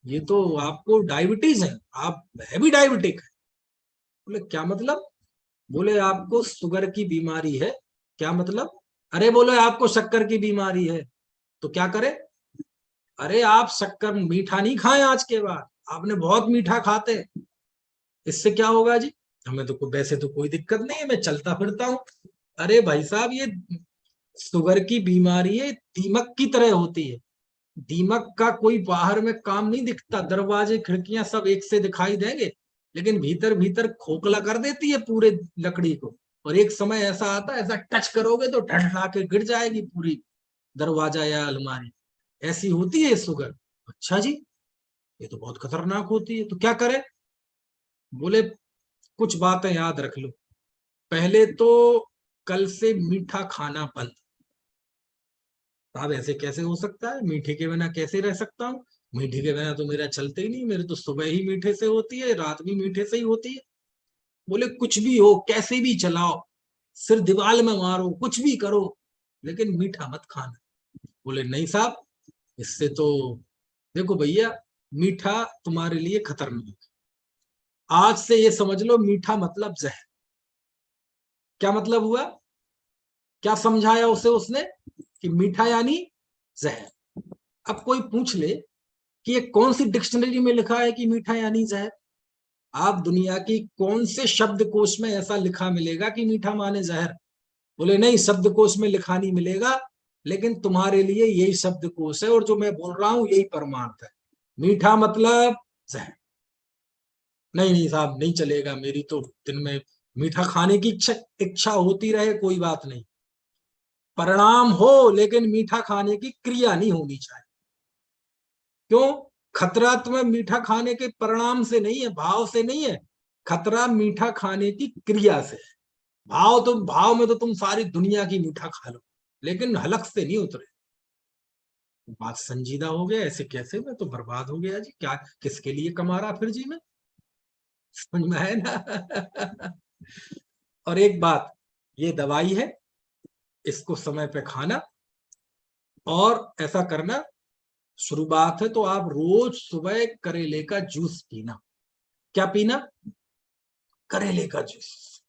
[SPEAKER 2] ये तो आपको डायबिटीज है, आप है भी डायबिटिक है। बोले क्या मतलब? बोले आपको शुगर की बीमारी है। क्या मतलब? अरे बोले आपको शक्कर की बीमारी है। तो क्या करे? अरे आप शक्कर मीठा नहीं खाएं आज के बाद, आपने बहुत मीठा खाते, इससे क्या होगा जी? हमें तो वैसे तो कोई दिक्कत नहीं है, मैं चलता फिरता हूँ। अरे भाई साहब, ये शुगर की बीमारी है, दीमक की तरह होती है। दीमक का कोई बाहर में काम नहीं दिखता, दरवाजे खिड़कियां सब एक से दिखाई देंगे, लेकिन भीतर भीतर खोखला कर देती है पूरे लकड़ी को। और एक समय ऐसा आता है, ऐसा टच करोगे तो ढठा के गिर जाएगी पूरी दरवाजा या अलमारी। ऐसी होती है शुगर। अच्छा जी, ये तो बहुत खतरनाक होती है, तो क्या करें? बोले कुछ बातें याद रख लो। पहले तो कल से मीठा खाना बंद। साहब ऐसे कैसे हो सकता है? मीठे के बिना कैसे रह सकता हूँ? मीठे के बिना तो मेरा चलते ही नहीं, मेरे तो सुबह ही मीठे से होती है, रात भी मीठे से ही होती है। बोले कुछ भी हो, कैसे भी चलाओ, सिर दीवार में मारो, कुछ भी करो, लेकिन मीठा मत खाना। बोले नहीं साहब, इससे तो देखो भैया, मीठा तुम्हारे लिए खतरनाक। आज से ये समझ लो, मीठा मतलब जहर। क्या मतलब हुआ? क्या समझाया उसे उसने कि मीठा यानी जहर। अब कोई पूछ ले कि ये कौन सी डिक्शनरी में लिखा है कि मीठा यानी जहर? आप दुनिया की कौन से शब्दकोश में ऐसा लिखा मिलेगा कि मीठा माने जहर? बोले नहीं, शब्दकोश में लिखा नहीं मिलेगा, लेकिन तुम्हारे लिए यही शब्दकोश है, और जो मैं बोल रहा हूं यही परमार्थ है। मीठा मतलब जहर। नहीं नहीं साहब, नहीं चलेगा, मेरी तो दिन में मीठा खाने की इच्छा इच्छा होती रहे, कोई बात नहीं, परिणाम हो, लेकिन मीठा खाने की क्रिया नहीं होनी चाहिए। क्यों? खतरा तुम्हें मीठा खाने के परिणाम से नहीं है, भाव से नहीं है, खतरा मीठा खाने की क्रिया से है। भाव में तो तुम सारी दुनिया की मीठा खा लो, लेकिन हलक से नहीं उतरे। बात संजीदा हो गया, ऐसे कैसे? मैं तो बर्बाद हो गया जी, क्या किसके लिए कमा रहा फिर जी मैं? समझ में आए ना? और एक बात, ये दवाई है, इसको समय पे खाना, और ऐसा करना, शुरुआत है तो आप रोज सुबह करेले का जूस पीना। क्या पीना? करेले का जूस।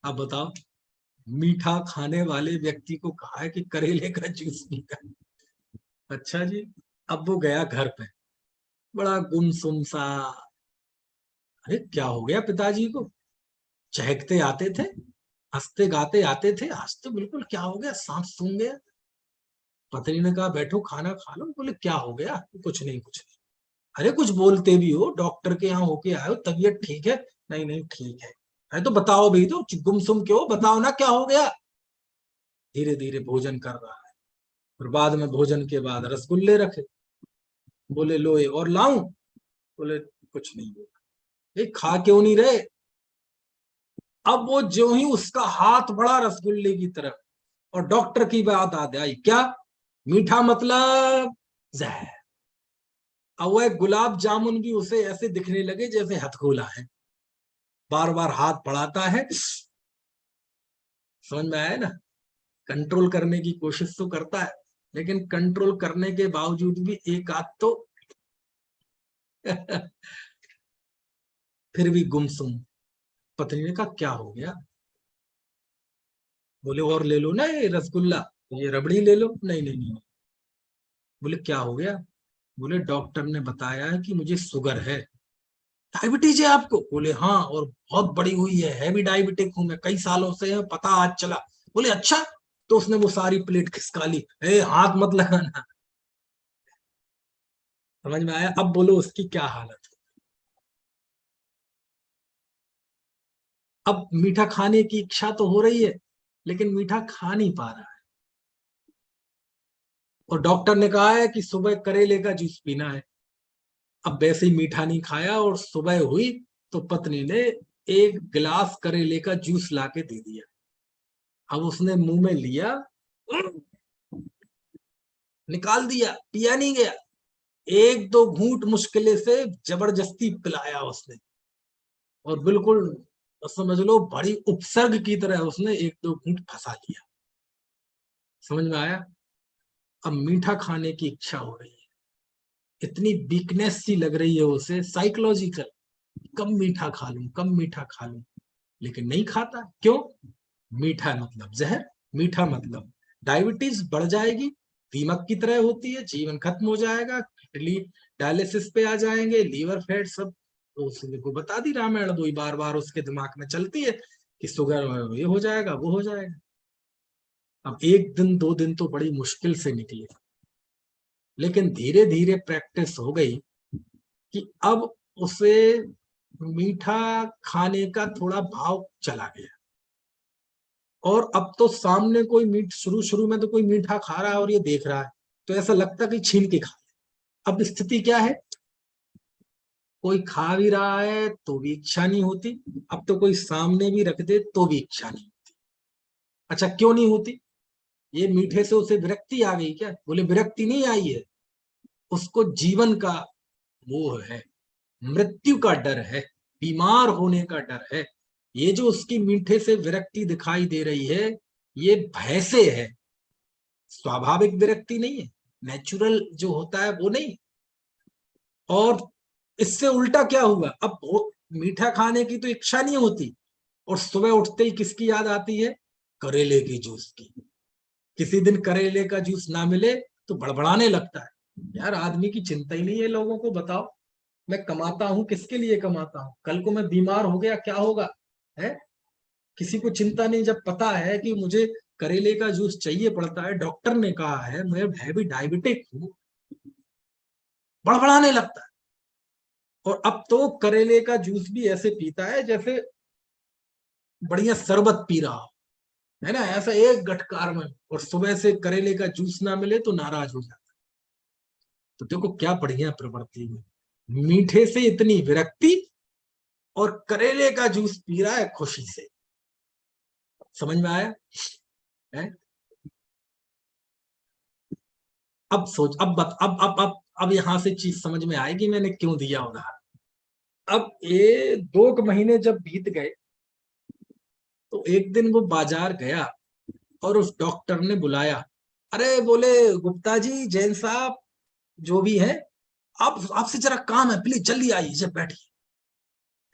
[SPEAKER 2] अब बताओ, मीठा खाने वाले व्यक्ति को कहा है कि करेले का जूस पीना। अच्छा जी। अब वो गया घर पे, बड़ा गुमसुम सा। अरे क्या हो गया पिताजी को? चहकते आते थे, हंसते गाते आते थे, आज तो बिल्कुल क्या हो गया, सांप सूंघ गया। पत्नी ने कहा बैठो खाना खा लो। बोले क्या हो गया? कुछ नहीं कुछ नहीं। अरे कुछ बोलते भी हो, डॉक्टर के यहाँ होके आए हो, तबीयत ठीक है? नहीं नहीं ठीक है। अरे तो बताओ भी तो, गुमसुम क्यों, बताओ ना क्या हो गया। धीरे धीरे भोजन कर रहा है, और बाद में भोजन के बाद रसगुल्ले रखे। बोले लो ये और लाऊं? बोले कुछ नहीं। ये खा क्यों नहीं रहे? अब वो ज्यों ही उसका हाथ बढ़ा रसगुल्ले की तरफ, और डॉक्टर की बात आ आई, क्या? मीठा मतलब जहर। अब वह गुलाब जामुन भी उसे ऐसे दिखने लगे जैसे हथगोला है, बार बार हाथ बढ़ाता है। समझ में आया ना? कंट्रोल करने की कोशिश तो करता है, लेकिन कंट्रोल करने के बावजूद भी एक आध तो फिर भी गुमसुम। पत्नी ने कहा क्या हो गया? बोले और ले लो ना ये रसगुल्ला, ये रबड़ी ले लो। नहीं नहीं नहीं। बोले क्या हो गया? बोले डॉक्टर ने बताया है कि मुझे शुगर है, डायबिटीज है आपको? बोले हाँ, और बहुत बड़ी हुई है, हैवी डायबिटिक हूं मैं, कई सालों से है, पता आज चला। बोले अच्छा। तो उसने वो सारी प्लेट खिसका ली, हाथ मत लगाना। समझ में आया? अब बोलो उसकी क्या हालत है। अब मीठा खाने की इच्छा तो हो रही है, लेकिन मीठा खा नहीं पा रहा है। और डॉक्टर ने कहा है कि सुबह करेले का जूस पीना है। अब वैसे ही मीठा नहीं खाया, और सुबह हुई तो पत्नी ने एक गिलास करेले का जूस ला के दे दिया। अब उसने मुंह में लिया, निकाल दिया, पिया नहीं गया। एक दो घूंट मुश्किल से जबरदस्ती पिलाया उसने, और बिल्कुल समझ लो बड़ी उपसर्ग की तरह उसने एक दो घूंट फंसा लिया। समझ में आया? अब मीठा खाने की इच्छा हो रही है, इतनी वीकनेस सी लग रही है उसे, साइकोलॉजिकल, कम मीठा खा लूं, कम मीठा खा लूं, लेकिन नहीं खाता। क्यों? मीठा मतलब जहर, मीठा मतलब डायबिटीज बढ़ जाएगी, दीमक की तरह होती है, जीवन खत्म हो जाएगा, किडनी डायलिसिस पे आ जाएंगे, लीवर फैट सब। तो उसने को बता दी रामायण, दो ही बार बार उसके दिमाग में चलती है कि शुगर ये हो जाएगा, वो हो जाएगा। अब एक दिन दो दिन तो बड़ी मुश्किल से निकले, लेकिन धीरे धीरे प्रैक्टिस हो गई कि अब उसे मीठा खाने का थोड़ा भाव चला गया। और अब तो सामने कोई शुरू शुरू में तो कोई मीठा खा रहा है और ये देख रहा है, तो ऐसा लगता कि छीन के खा ले। अब स्थिति क्या है, कोई खा भी रहा है तो भी इच्छा नहीं होती, अब तो कोई सामने भी रख दे तो भी इच्छा नहीं होती। अच्छा, क्यों नहीं होती? ये मीठे से उसे विरक्ति आ गई क्या? बोले विरक्ति नहीं आई है, उसको जीवन का मोह है, मृत्यु का डर है, बीमार होने का डर है। ये जो उसकी मीठे से विरक्ति दिखाई दे रही है, ये भय से है, स्वाभाविक विरक्ति नहीं है, नेचुरल जो होता है वो नहीं। और इससे उल्टा क्या हुआ, अब मीठा खाने की तो इच्छा नहीं होती, और सुबह उठते ही किसकी याद आती है? करेले की जूस की। किसी दिन करेले का जूस ना मिले तो बड़बड़ाने लगता है, यार आदमी की चिंता ही नहीं है लोगों को, बताओ मैं कमाता हूं, किसके लिए कमाता हूं, कल को मैं बीमार हो गया क्या होगा, है? किसी को चिंता नहीं, जब पता है कि मुझे करेले का जूस चाहिए पड़ता है, डॉक्टर ने कहा है मैं भी डायबिटिक हूँ, बड़बड़ाने लगता है। और अब तो करेले का जूस भी ऐसे पीता है जैसे बढ़िया शरबत पी रहा हो, है ना, ऐसा एक गटकार में। और सुबह से करेले का जूस ना मिले तो नाराज हो जाता। तो देखो क्या बढ़िया प्रवृत्ति है, मीठे से इतनी विरक्ति, और करेले का जूस पी रहा है खुशी से। समझ में आया है? अब सोच, अब यहां से चीज समझ में आएगी मैंने क्यों दिया उदाहरण। अब ये 2 महीने जब बीत गए, तो एक दिन वो बाजार गया और उस डॉक्टर ने बुलाया। अरे बोले, गुप्ता जी, जैन साहब, जो भी है, आप आपसे जरा काम है, प्लीज जल्दी आइए, जब बैठिए।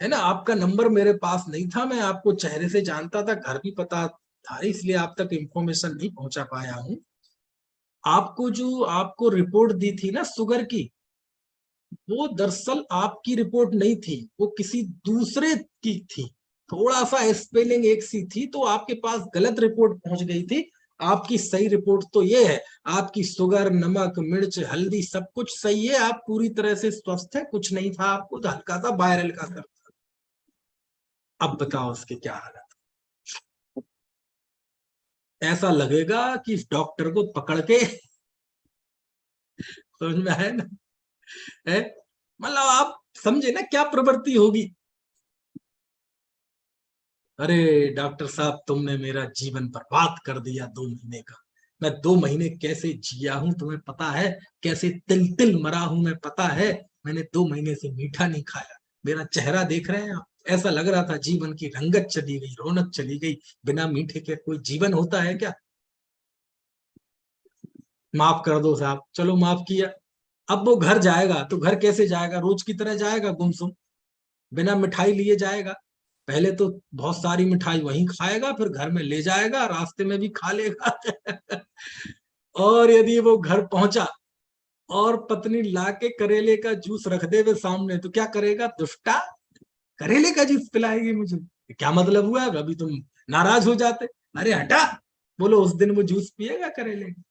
[SPEAKER 2] है ना, आपका नंबर मेरे पास नहीं था, मैं आपको चेहरे से जानता था, घर भी पता था, इसलिए आप तक इंफॉर्मेशन नहीं पहुंचा पाया हूं। आपको जो आपको रिपोर्ट दी थी ना शुगर की, वो दरअसल आपकी रिपोर्ट नहीं थी, वो किसी दूसरे की थी। थोड़ा सा स्पेलिंग एक सी थी, तो आपके पास गलत रिपोर्ट पहुंच गई थी। आपकी सही रिपोर्ट तो ये है, आपकी शुगर, नमक, मिर्च, हल्दी सब कुछ सही है, आप पूरी तरह से स्वस्थ है, कुछ नहीं था आपको, हल्का सा वायरल का असर था। अब बताओ उसके क्या हालत। ऐसा लगेगा कि इस डॉक्टर को पकड़ के, समझ में है ना, है, मतलब आप समझे ना क्या प्रवृत्ति होगी। अरे डॉक्टर साहब, तुमने मेरा जीवन बर्बाद कर दिया 2 महीने का। मैं 2 महीने कैसे जिया हूं तुम्हें पता है, कैसे तिल तिल मरा हूं मैं पता है। मैंने 2 महीने से मीठा नहीं खाया, मेरा चेहरा देख रहे हैं आप, ऐसा लग रहा था जीवन की रंगत चली गई, रौनक चली गई। बिना मीठे के कोई जीवन होता है क्या? माफ कर दो साहब, चलो माफ किया। अब वो घर जाएगा तो घर कैसे जाएगा? रोज की तरह जाएगा गुमसुम, बिना मिठाई लिए जाएगा। पहले तो बहुत सारी मिठाई वहीं खाएगा, फिर घर में ले जाएगा, रास्ते में भी खा लेगा। और यदि वो घर पहुंचा और पत्नी लाके करेले का जूस रख दे वे सामने, तो क्या करेगा? दुष्टा, करेले का जूस पिलाएगी मुझे, क्या मतलब हुआ? अभी तुम नाराज हो जाते, अरे हटा। बोलो उस दिन वो जूस पिएगा करेले का?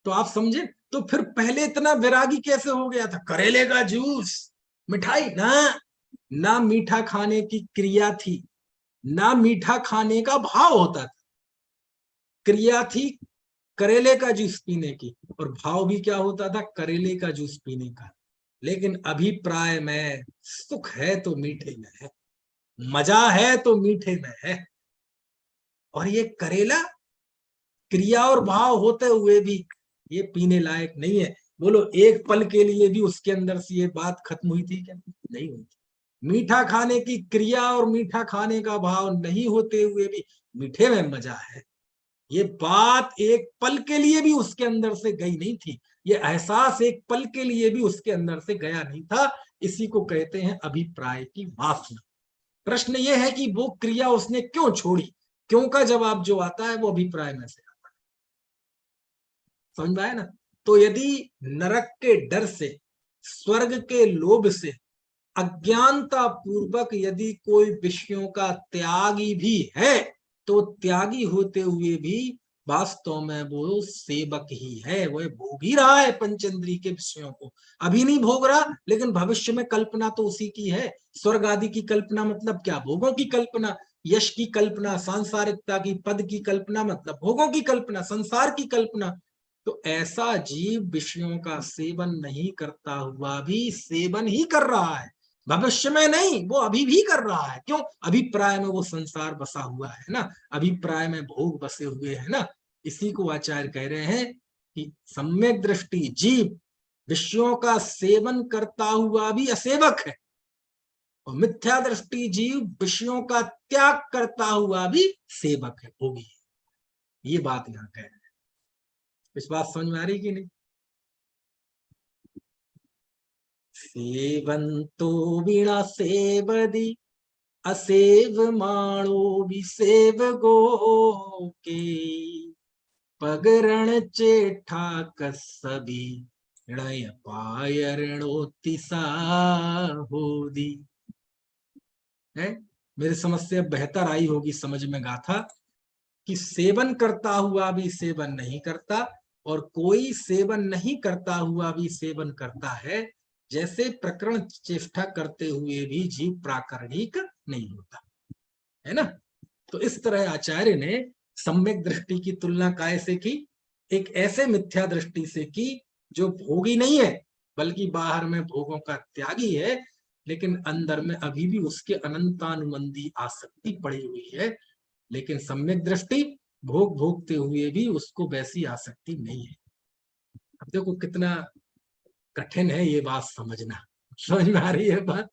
[SPEAKER 2] तो आप समझे? तो फिर पहले इतना वैरागी कैसे हो गया था? करेले का जूस, मिठाई ना, ना मीठा खाने की क्रिया थी, ना मीठा खाने का भाव होता था। क्रिया थी करेले का जूस पीने की, और भाव भी क्या होता था? करेले का जूस पीने का। लेकिन अभिप्राय में सुख है तो मीठे में है, मजा है तो मीठे में है। और ये करेला क्रिया और भाव होते हुए भी ये पीने लायक नहीं है। बोलो एक पल के लिए भी उसके अंदर से ये बात खत्म हुई थी क्या? नहीं हुई थी। मीठा खाने की क्रिया और मीठा खाने का भाव नहीं होते हुए भी मीठे में मजा है, ये बात एक पल के लिए भी उसके अंदर से गई नहीं थी। ये एहसास एक पल के लिए भी उसके अंदर से गया नहीं था। इसी को कहते हैं अभिप्राय की वासना। प्रश्न ये है कि वो क्रिया उसने क्यों छोड़ी? क्यों का जवाब जो आता है वो अभिप्राय में से आता है। समझ में आया ना? तो यदि नरक के डर से, स्वर्ग के लोभ से, अज्ञानता पूर्वक यदि कोई विषयों का त्यागी भी है, तो त्यागी होते हुए भी वास्तव में वो सेवक ही है। वो भोग ही रहा है पंचेंद्रिय के विषयों को। अभी नहीं भोग रहा, लेकिन भविष्य में कल्पना तो उसी की है। स्वर्ग आदि की कल्पना मतलब क्या? भोगों की कल्पना। यश की कल्पना, सांसारिकता की, पद की कल्पना मतलब भोगों की कल्पना, संसार की कल्पना। तो ऐसा जीव विषयों का सेवन नहीं करता हुआ भी सेवन ही कर रहा है। भविष्य में नहीं, वो अभी भी कर रहा है। क्यों? अभिप्राय में वो संसार बसा हुआ है ना, अभिप्राय में भोग बसे हुए है ना। इसी को आचार्य कह रहे हैं कि सम्यक दृष्टि जीव विषयों का सेवन करता हुआ भी असेवक है, और मिथ्या दृष्टि जीव विषयों का त्याग करता हुआ भी सेवक है, भोगी है। ये बात यहाँ कह रहे हैं। इस बात समझ में आ रही कि नहीं? सेवंतो वीणा सेवदी असेव माणो विसेव गो के पगरण चेठा कसबी णय पायरणोति होदी है। मेरी समझ से बेहतर आई होगी समझ में गाथा कि सेवन करता हुआ भी सेवन नहीं करता, और कोई सेवन नहीं करता हुआ भी सेवन करता है। जैसे प्रकरण चेष्टा करते हुए भी जीव प्राकरणिक नहीं होता है ना। तो इस तरह आचार्य ने सम्यक दृष्टि की तुलना कैसे की? एक ऐसे मिथ्या दृष्टि से की जो भोगी नहीं है, बल्कि बाहर में भोगों का त्यागी है, लेकिन अंदर में अभी भी उसके अनंतानुबंधी आसक्ति पड़ी हुई है। लेकिन सम्यक दृष्टि भोग भोगते हुए भी उसको वैसी आसक्ति नहीं है। अब देखो कितना कठिन है ये बात समझना। समझ में आ रही है बात?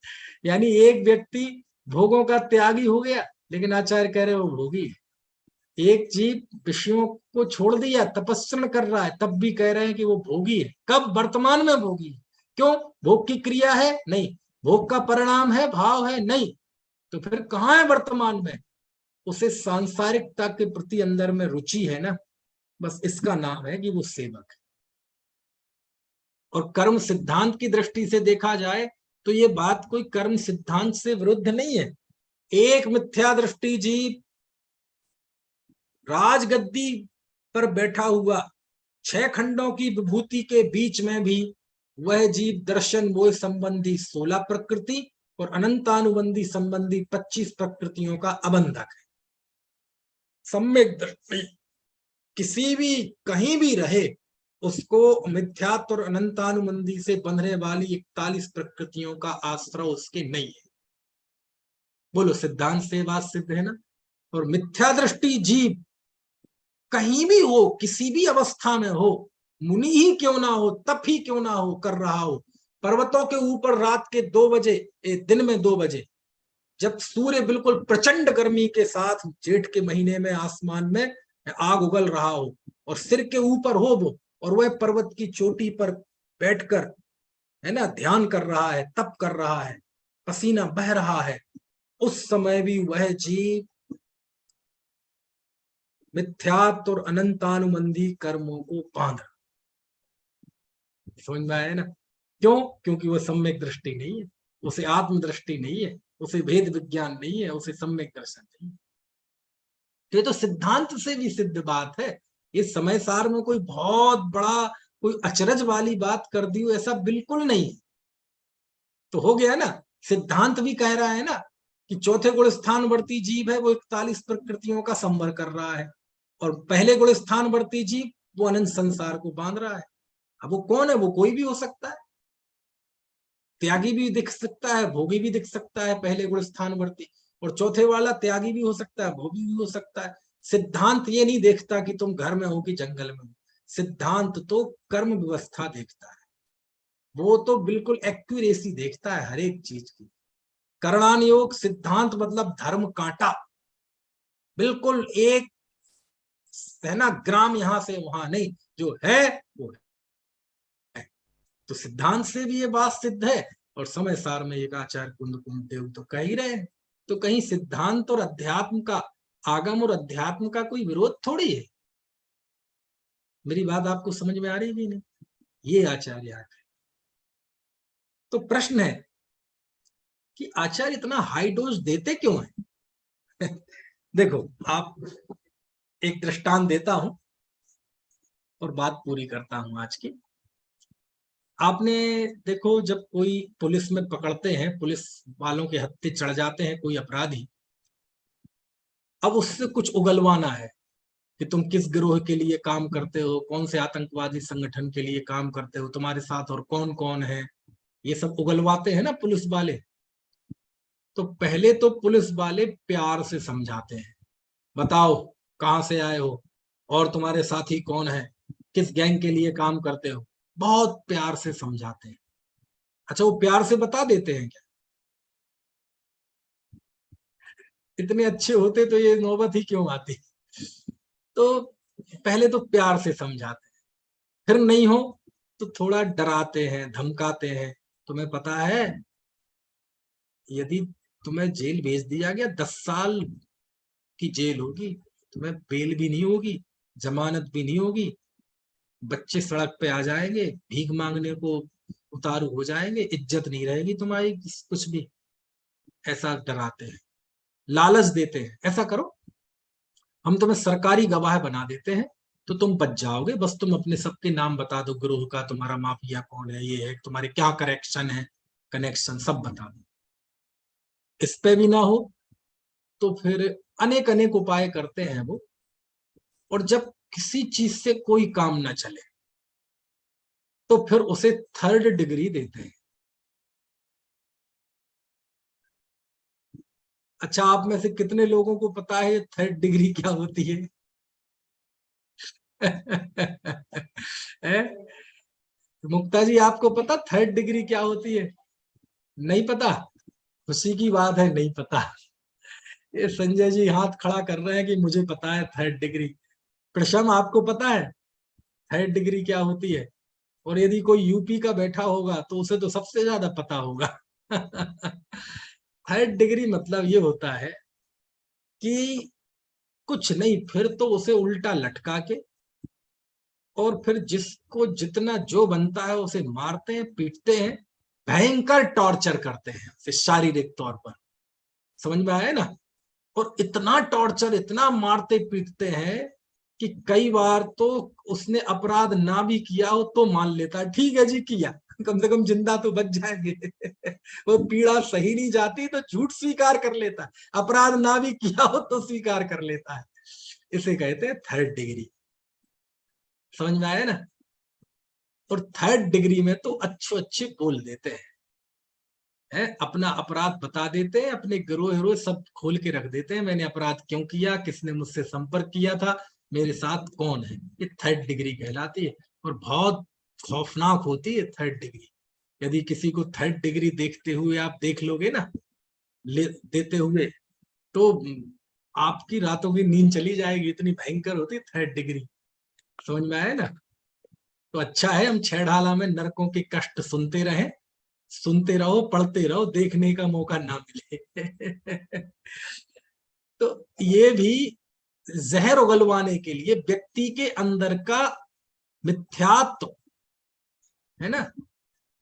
[SPEAKER 2] यानी एक व्यक्ति भोगों का त्यागी हो गया, लेकिन आचार्य कह रहे हो भोगी है। एक जीव विषयों को छोड़ दिया, तपस्या कर रहा है, तब भी कह रहे हैं कि वो भोगी है। कब? वर्तमान में भोगी है। क्यों? भोग की क्रिया है? नहीं। भोग का परिणाम है, भाव है? नहीं। तो फिर कहाँ है वर्तमान में? उसे सांसारिकता के प्रति अंदर में रुचि है ना, बस इसका नाम है कि वो सेवक है। और कर्म सिद्धांत की दृष्टि से देखा जाए तो ये बात कोई कर्म सिद्धांत से विरुद्ध नहीं है। एक मिथ्या दृष्टि जीव राजगद्दी पर बैठा हुआ 6 खंडों की विभूति के बीच में भी वह जीव दर्शन मोह संबंधी 16 प्रकृति और अनंतानुबंधी संबंधी 25 प्रकृतियों का अबंधक है। सम्यक दृष्टि किसी भी कहीं भी रहे, उसको मिथ्यात्व और अनंतानुबंधी से बंधने वाली 41 प्रकृतियों का आश्रय उसके नहीं है। बोलो सिद्धांत से बात सिद्ध है ना। और मिथ्या दृष्टि जीव कहीं भी हो, किसी भी अवस्था में हो, मुनि ही क्यों ना हो, तप ही क्यों ना हो कर रहा हो, पर्वतों के ऊपर रात के 2 बजे, दिन में 2 बजे, जब सूर्य बिल्कुल प्रचंड गर्मी के साथ जेठ के महीने में आसमान में आग उगल रहा हो, और सिर के ऊपर हो वो, और वह पर्वत की चोटी पर बैठकर है ना ध्यान कर रहा है, तप कर रहा है, पसीना बह रहा है, उस समय भी वह जीव मिथ्यात्व और अनंतानुबंधी कर्मों को बांध रहा। समझ में आया ना? क्यों? क्योंकि वो सम्यक दृष्टि नहीं है, उसे आत्मदृष्टि नहीं है, उसे भेद विज्ञान नहीं है, उसे सम्यक दर्शन नहीं है। तो ये तो सिद्धांत से भी सिद्ध बात है। इस समय सार में कोई बहुत बड़ा कोई अचरज वाली बात कर दी हो, ऐसा बिल्कुल नहीं है। तो हो गया ना, सिद्धांत भी कह रहा है ना कि चौथे गुण स्थान वर्ती जीव है, वो 41 प्रकृतियों का संवर कर रहा है, और पहले गुण स्थान वर्ती जीव वो अनंत संसार को बांध रहा है। अब वो कौन है? वो कोई भी हो सकता है, त्यागी भी दिख सकता है, भोगी भी दिख सकता है पहले गुण स्थान वर्ती, और चौथे वाला त्यागी भी हो सकता है, भोगी भी हो सकता है। सिद्धांत ये नहीं देखता कि तुम घर में हो कि जंगल में हो, सिद्धांत तो कर्म व्यवस्था देखता है, वो तो बिल्कुल एक्यूरेसी देखता है हर एक चीज की। करणान योग सिद्धांत मतलब धर्म कांटा, बिल्कुल एक है ना, ग्राम यहां से वहां नहीं, जो है वो है। तो सिद्धांत से भी ये बात सिद्ध है, और समय सार में एक आचार्य कुंद कुंदेव तो कह ही रहे हैं। तो कहीं सिद्धांत और अध्यात्म का, आगम और अध्यात्म का कोई विरोध थोड़ी है। मेरी बात आपको समझ में आ रही है नहीं? ये आचार्य आगे। तो प्रश्न है कि आचार्य इतना हाई डोज देते क्यों है? देखो, आप एक दृष्टांत देता हूं और बात पूरी करता हूं आज की। आपने देखो, जब कोई पुलिस में पकड़ते हैं, पुलिस वालों के हत्थे चढ़ जाते हैं कोई अपराधी, अब उससे कुछ उगलवाना है कि तुम किस गिरोह के लिए काम करते हो, कौन से आतंकवादी संगठन के लिए काम करते हो, तुम्हारे साथ और कौन कौन है, ये सब उगलवाते हैं ना पुलिस वाले। तो पहले तो पुलिस वाले प्यार से समझाते हैं, बताओ कहां से आए हो, और तुम्हारे साथी कौन है, किस गैंग के लिए काम करते हो, बहुत प्यार से समझाते हैं। अच्छा, वो प्यार से बता देते हैं क्या? इतने अच्छे होते तो ये नौबत ही क्यों आती? तो पहले तो प्यार से समझाते हैं, फिर नहीं हो तो थोड़ा डराते हैं, धमकाते हैं। तुम्हें पता है, यदि तुम्हें जेल भेज दिया गया, 10 साल की जेल होगी, तुम्हें बेल भी नहीं होगी, जमानत भी नहीं होगी, बच्चे सड़क पे आ जाएंगे, भीख मांगने को उतारू हो जाएंगे, इज्जत नहीं रहेगी तुम्हारी कुछ भी। ऐसा डराते हैं, लालच देते हैं, ऐसा करो, हम तुम्हें सरकारी गवाह बना देते हैं, तो तुम बच जाओगे, बस तुम अपने सबके नाम बता दो, गिरोह का तुम्हारा माफिया कौन है, ये है, तुम्हारे क्या करेक्शन है, कनेक्शन सब बता दो। इस पे भी ना हो तो फिर अनेक अनेक उपाय करते हैं वो। और जब किसी चीज से कोई काम ना चले तो फिर उसे 3rd डिग्री देते हैं। अच्छा, आप में से कितने लोगों को पता है 3rd डिग्री क्या होती है? है? मुक्ता जी, आपको पता 3rd डिग्री क्या होती है? नहीं पता? खुशी की बात है, नहीं पता। ये संजय जी हाथ खड़ा कर रहे हैं कि मुझे पता है 3rd डिग्री। प्रशम, आपको पता है 3rd डिग्री क्या होती है? और यदि कोई यूपी का बैठा होगा तो उसे तो सबसे ज्यादा पता होगा। 3rd डिग्री मतलब ये होता है कि कुछ नहीं, फिर तो उसे उल्टा लटका के, और फिर जिसको जितना जो बनता है उसे मारते हैं, पीटते हैं, भयंकर टॉर्चर करते हैं उसे शारीरिक तौर पर। समझ में आया ना? और इतना टॉर्चर, इतना मारते पीटते हैं कि कई बार तो उसने अपराध ना भी किया हो तो मान लेता है, ठीक है जी किया, कम से कम जिंदा तो बच जाएंगे। वो पीड़ा सही नहीं जाती तो झूठ स्वीकार कर लेता है, अपराध ना भी किया हो तो स्वीकार कर लेता है। इसे कहते हैं 3rd डिग्री। समझ में आया ना? और 3rd डिग्री में तो अच्छे अच्छे बोल देते हैं, अपना अपराध बता देते हैं, अपने गिरोह हीरो सब खोल के रख देते हैं, मैंने अपराध क्यों किया, किसने मुझसे संपर्क किया था, मेरे साथ कौन है। ये 3rd डिग्री कहलाती है, और बहुत खौफनाक होती है 3rd डिग्री। यदि किसी को 3rd डिग्री देखते हुए आप देख लोगे ना, ले देते हुए, तो आपकी रातों की नींद चली जाएगी, इतनी भयंकर होती है 3rd डिग्री। समझ में आया ना? तो अच्छा है हम छेड़ाला में नरकों के कष्ट सुनते रहें, सुनते रहो, पढ़ते रहो, देखने का मौका ना मिले। तो ये भी जहर उगलवाने के लिए व्यक्ति के अंदर का मिथ्यात्व है ना,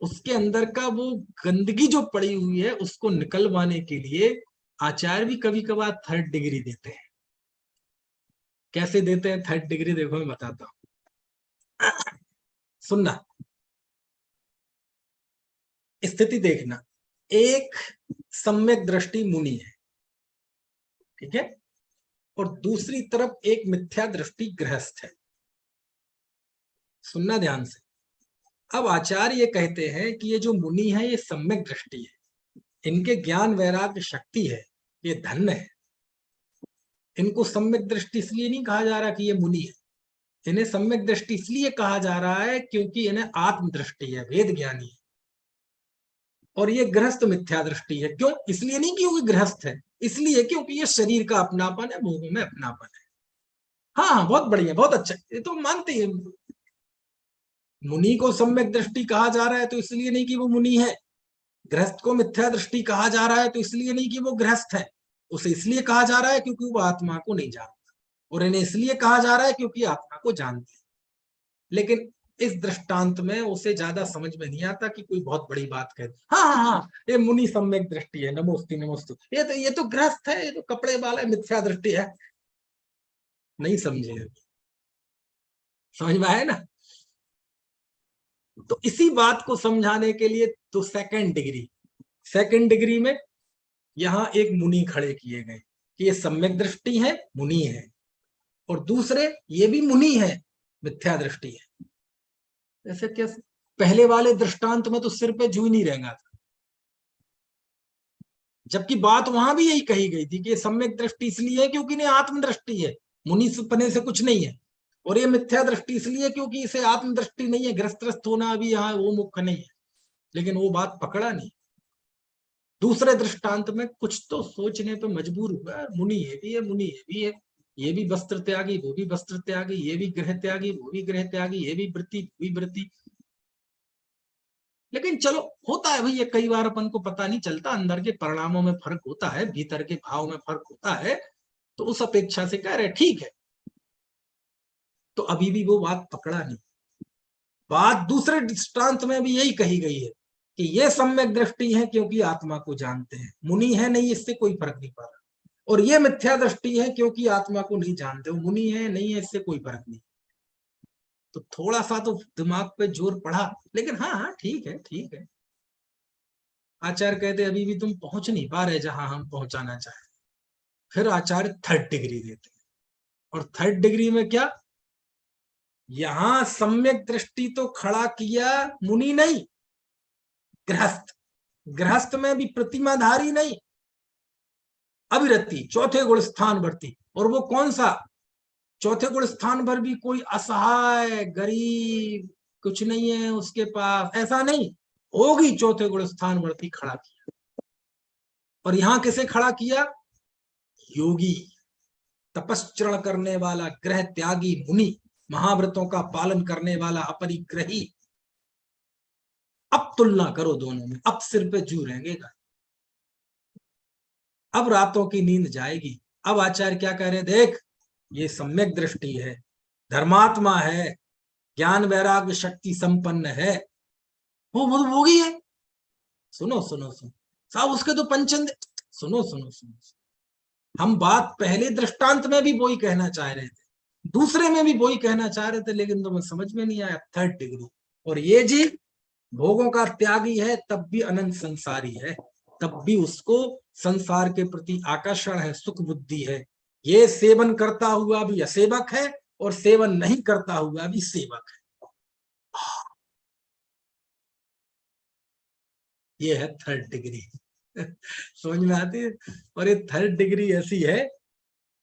[SPEAKER 2] उसके अंदर का वो गंदगी जो पड़ी हुई है उसको निकलवाने के लिए आचार्य भी कभी कभार थर्ड डिग्री देते हैं। कैसे देते हैं थर्ड डिग्री, देखो मैं बताता हूं, सुनना, स्थिति देखना। एक सम्यक दृष्टि मुनि है, ठीक है, और दूसरी तरफ एक मिथ्या दृष्टि गृहस्थ है। सुनना ध्यान से। अब आचार्य ये कहते हैं कि ये जो मुनि है ये सम्यक दृष्टि है, इनके ज्ञान वैराग्य शक्ति है, ये धन्य है। इनको सम्यक दृष्टि इसलिए नहीं कहा जा रहा कि ये मुनि है, इन्हें सम्यक दृष्टि इसलिए कहा जा रहा है क्योंकि इन्हें आत्मदृष्टि है, वेद ज्ञानी है। और ये गृहस्थ मिथ्या दृष्टि है, क्यों? इसलिए नहीं क्योंकि गृहस्थ है, इसलिए क्योंकि ये शरीर का अपनापन है, भोगों में अपनापन है। हाँ हाँ, बहुत बढ़िया, बहुत अच्छा, ये तो मानते हैं। मुनि को सम्यक दृष्टि कहा जा रहा है तो इसलिए नहीं कि वो मुनि है, गृहस्थ को मिथ्या दृष्टि कहा जा रहा है तो इसलिए नहीं कि वो गृहस्थ है, उसे इसलिए कहा जा रहा है क्योंकि वो आत्मा को नहीं जानता, और इन्हें इसलिए कहा जा रहा है क्योंकि आत्मा को जानते हैं। लेकिन इस दृष्टांत में उसे ज्यादा समझ में नहीं आता कि कोई बहुत बड़ी बात कहे, हाँ हाँ हाँ ये मुनि सम्यक दृष्टि है, नमोस्तु नमोस्तु, ये तो गृहस्थ है, ये तो कपड़े वाला मिथ्या दृष्टि है। नहीं समझे, समझ में आए ना? तो इसी बात को समझाने के लिए तो सेकंड डिग्री में यहां एक मुनि खड़े किए गए कि ये सम्यक दृष्टि है, मुनि है, और दूसरे ये भी मुनि है, मिथ्या दृष्टि है। ऐसे कैसे? पहले वाले दृष्टांत में तो सिर पे जू नहीं रहेगा था, जबकि बात वहां भी यही कही गई थी कि ये सम्यक दृष्टि इसलिए है क्योंकि इन्हें आत्मदृष्टि है, मुनि पने से कुछ नहीं है, और ये मिथ्या दृष्टि इसलिए क्योंकि इसे आत्मदृष्टि नहीं है, ग्रस्त होना अभी यहाँ वो मुख्य नहीं है। लेकिन वो बात पकड़ा नहीं। दूसरे दृष्टांत में कुछ तो सोचने पे मजबूर हुआ, मुनि ये भी है, मुनि ये भी है, ये भी वस्त्र त्यागी, वो भी वस्त्र त्यागी, ये भी गृह त्यागी, वो भी गृह त्यागी, ये भी वृत्ति, वो भी वृत्ति। लेकिन चलो, होता है भाई, ये कई बार अपन को पता नहीं चलता, अंदर के परिणामों में फर्क होता है, भीतर के भाव में फर्क होता है, तो उस अपेक्षा से कह रहे ठीक है। तो अभी भी वो बात पकड़ा नहीं। बात दूसरे दृष्टांत में भी यही कही गई है कि ये सम्यक दृष्टि है क्योंकि आत्मा को जानते हैं, मुनि है नहीं, इससे कोई फर्क नहीं पड़ रहा, और ये मिथ्या दृष्टि है क्योंकि आत्मा को नहीं जानते, मुनि है नहीं है, इससे कोई फर्क नहीं। तो थोड़ा सा तो दिमाग पे जोर पड़ा, लेकिन हाँ हाँ ठीक है, ठीक है। आचार्य कहते अभी भी तुम पहुंच नहीं पा रहे जहां हम पहुंचाना चाहे। फिर आचार्य थर्ड डिग्री देते हैं, और थर्ड डिग्री में क्या, यहां सम्यक दृष्टि तो खड़ा किया मुनि नहीं, गृहस्थ। गृहस्थ में भी प्रतिमाधारी नहीं, अविरति, चौथे गुण स्थान भरती। और वो कौन सा? चौथे गुण स्थान पर भी कोई असहाय गरीब कुछ नहीं है उसके पास, ऐसा नहीं, होगी चौथे गुण स्थान भरती खड़ा किया। और यहां किसे खड़ा किया? योगी, तपश्चरण करने वाला, ग्रह त्यागी मुनि, महाव्रतों का पालन करने वाला अपरिग्रही। अब तुलना करो दोनों में, अब सिर पे जू रहेगा, अब रातों की नींद जाएगी। अब आचार्य क्या कह रहे, देख ये सम्यक दृष्टि है, धर्मात्मा है, ज्ञान वैराग्य शक्ति संपन्न है, वो ही है। सुनो सुनो सुनो साहब, उसके तो पंचंद, सुनो सुनो सुनो, हम बात पहले दृष्टांत में भी वही कहना चाह रहे थे, दूसरे में भी वही कहना चाह रहे थे, लेकिन तुम्हें समझ में नहीं आया, थर्ड डिग्री। और ये जी भोगों का त्यागी है तब भी अनंत संसारी है, तब भी उसको संसार के प्रति आकर्षण है, सुख बुद्धि है। ये सेवन करता हुआ भी असेवक है, और सेवन नहीं करता हुआ भी सेवक है। ये है थर्ड डिग्री। समझ में आती है? और ये थर्ड डिग्री ऐसी है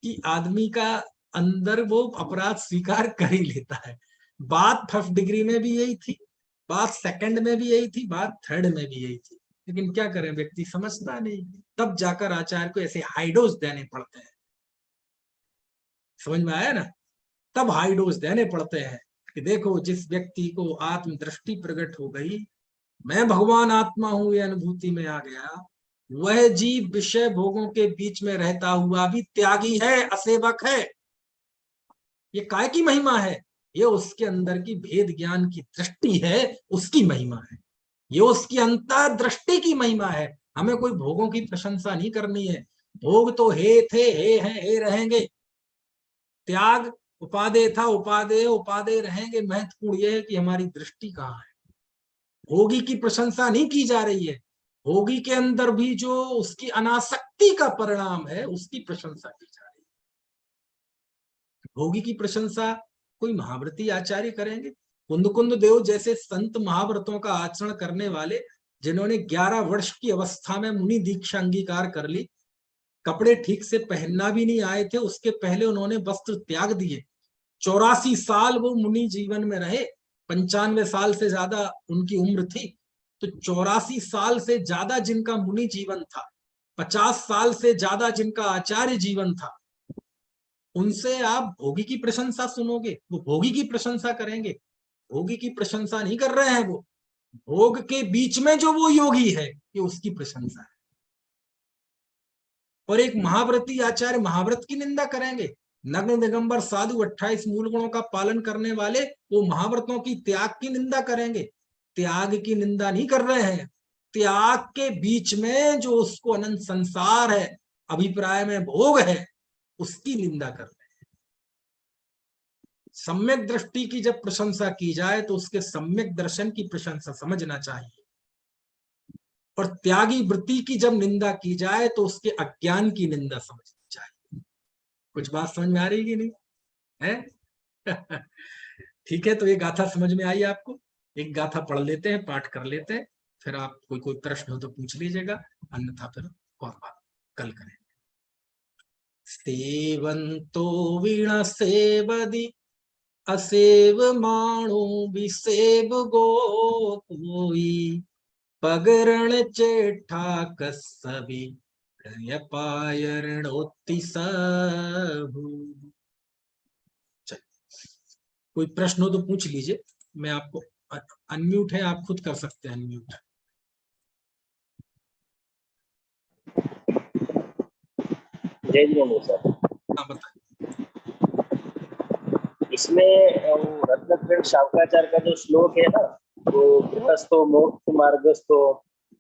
[SPEAKER 2] कि आदमी का अंदर वो अपराध स्वीकार कर ही लेता है। बात फर्स्ट डिग्री में भी यही थी, बात सेकंड में भी यही थी, बात थर्ड में भी यही थी, लेकिन क्या करें, व्यक्ति समझता नहीं, तब जाकर आचार्य को ऐसे हाई डोज देने पड़ते हैं। समझ में आया ना? तब हाई डोज देने पड़ते हैं कि देखो, जिस व्यक्ति को आत्मदृष्टि प्रकट हो गई, मैं भगवान आत्मा हूं, ये अनुभूति में आ गया, वह जीव विषय भोगों के बीच में रहता हुआ भी त्यागी है, असेवक है। ये काय की महिमा है? ये उसके अंदर की भेद ज्ञान की दृष्टि है, उसकी महिमा है। ये उसकी अंतर दृष्टि की महिमा है। हमें कोई भोगों की प्रशंसा नहीं करनी है। भोग तो हे थे, हे हैं, हे रहेंगे। त्याग उपादेय था, उपादेय उपादेय रहेंगे। महत्वपूर्ण यह है कि हमारी दृष्टि कहाँ है। भोगी की प्रशंसा नहीं की जा रही है, भोगी के अंदर भी जो उसकी अनासक्ति का परिणाम है उसकी प्रशंसा की जा रही है। भोगी की प्रशंसा कोई महाव्रती आचार्य करेंगे? कुंद देव जैसे संत महाव्रतों का आचरण करने वाले, जिन्होंने 11 वर्ष की अवस्था में मुनि दीक्षा अंगीकार कर ली, कपड़े ठीक से पहनना भी नहीं आए थे, उसके पहले उन्होंने वस्त्र त्याग दिए। 84 साल वो मुनि जीवन में रहे, 95 साल से ज्यादा उनकी उम्र थी। तो 84 साल से ज्यादा जिनका मुनि जीवन था, 50 साल से ज्यादा जिनका आचार्य जीवन था, उनसे आप भोगी की प्रशंसा सुनोगे? वो भोगी की प्रशंसा करेंगे? भोगी की प्रशंसा नहीं कर रहे हैं। वो भोग के बीच में जो वो योगी है, ये उसकी प्रशंसा है। और एक महाव्रती आचार्य महाव्रत की निंदा करेंगे? नग्न दिगंबर साधु 28 मूल गुणों का पालन करने वाले, वो महाव्रतों की त्याग की निंदा करेंगे? त्याग की निंदा नहीं कर रहे हैं, त्याग के बीच में जो उसको अनंत संसार है, अभिप्राय में भोग है, उसकी निंदा कर रहे हैं। सम्यक दृष्टि की जब प्रशंसा की जाए तो उसके सम्यक दर्शन की प्रशंसा समझना चाहिए, और त्यागी वृत्ति की जब निंदा की जाए तो उसके अज्ञान की निंदा समझनी चाहिए। कुछ बात समझ में आ रही है कि नहीं है? ठीक है, तो ये गाथा समझ में आई आपको? एक गाथा पढ़ लेते हैं, पाठ कर लेते हैं, फिर आप कोई प्रश्न हो तो पूछ लीजिएगा, अन्यथा फिर और बात कल करें। सेवंतो वीणा सेवदी असेव माणो विसेव गो कोई, पगरण चेठा कसबी पायरणोत्ति सबू। कोई प्रश्न हो तो पूछ लीजिए, मैं आपको अनम्यूट है, आप खुद कर सकते हैं अनम्यूट।
[SPEAKER 3] जय जी सर।
[SPEAKER 2] हाँ बताइए।
[SPEAKER 3] इसमें रत्नत्रय शांकराचार्य का जो श्लोक है ना, वो गृहस्थो मोक्ष मार्गस्थो,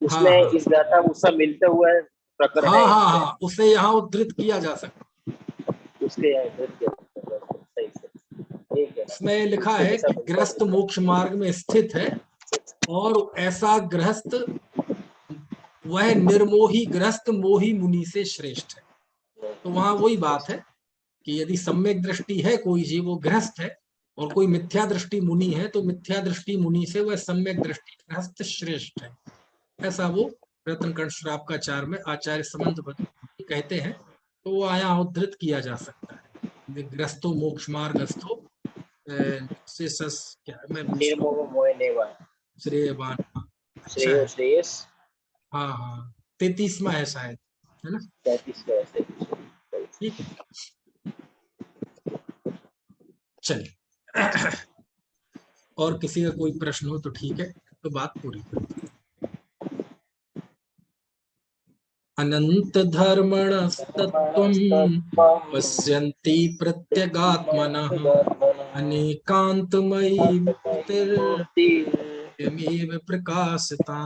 [SPEAKER 3] उसमें
[SPEAKER 2] हाँ,
[SPEAKER 3] इस गाथा वो सब मिलते हुए प्रकरण है।
[SPEAKER 2] हाँ, उसे यहाँ उद्धृत किया जा सकता।
[SPEAKER 3] उसके सही से ठीक है।
[SPEAKER 2] इसमें लिखा है कि गृहस्थ मोक्ष मार्ग में स्थित है, और ऐसा गृहस्थ वह निर्मोही गृहस्थ मोही मुनि से श्रेष्ठ है। तो वहां वही बात है कि यदि सम्यक दृष्टि है कोई जीव, वो गृहस्थ है, और कोई मिथ्या दृष्टि मुनि है, तो मिथ्या दृष्टि मुनि से वह सम्यक दृष्टि गृहस्थ श्रेष्ठ है। ऐसा वो रत्नकर्ण श्रावकाचार्य में आचार्य संबंध कहते हैं। तो वो आया उद्धृत किया जा सकता है। गृहस्थो मोक्ष मार्गस्थो श्रेयवान। अच्छा है।
[SPEAKER 3] श्रेयस।
[SPEAKER 2] हाँ, 33वां है शायद, है ना?
[SPEAKER 3] 33वां।
[SPEAKER 2] ठीक है, चलिए। और किसी का कोई प्रश्न हो तो ठीक है, तो बात पूरी करते हैं। अनंत धर्मणस्तत्त्वं पश्यन्ति प्रत्यगात्मनः, अनेकान्तमयी मूर्तिर्यमेव प्रकाशता।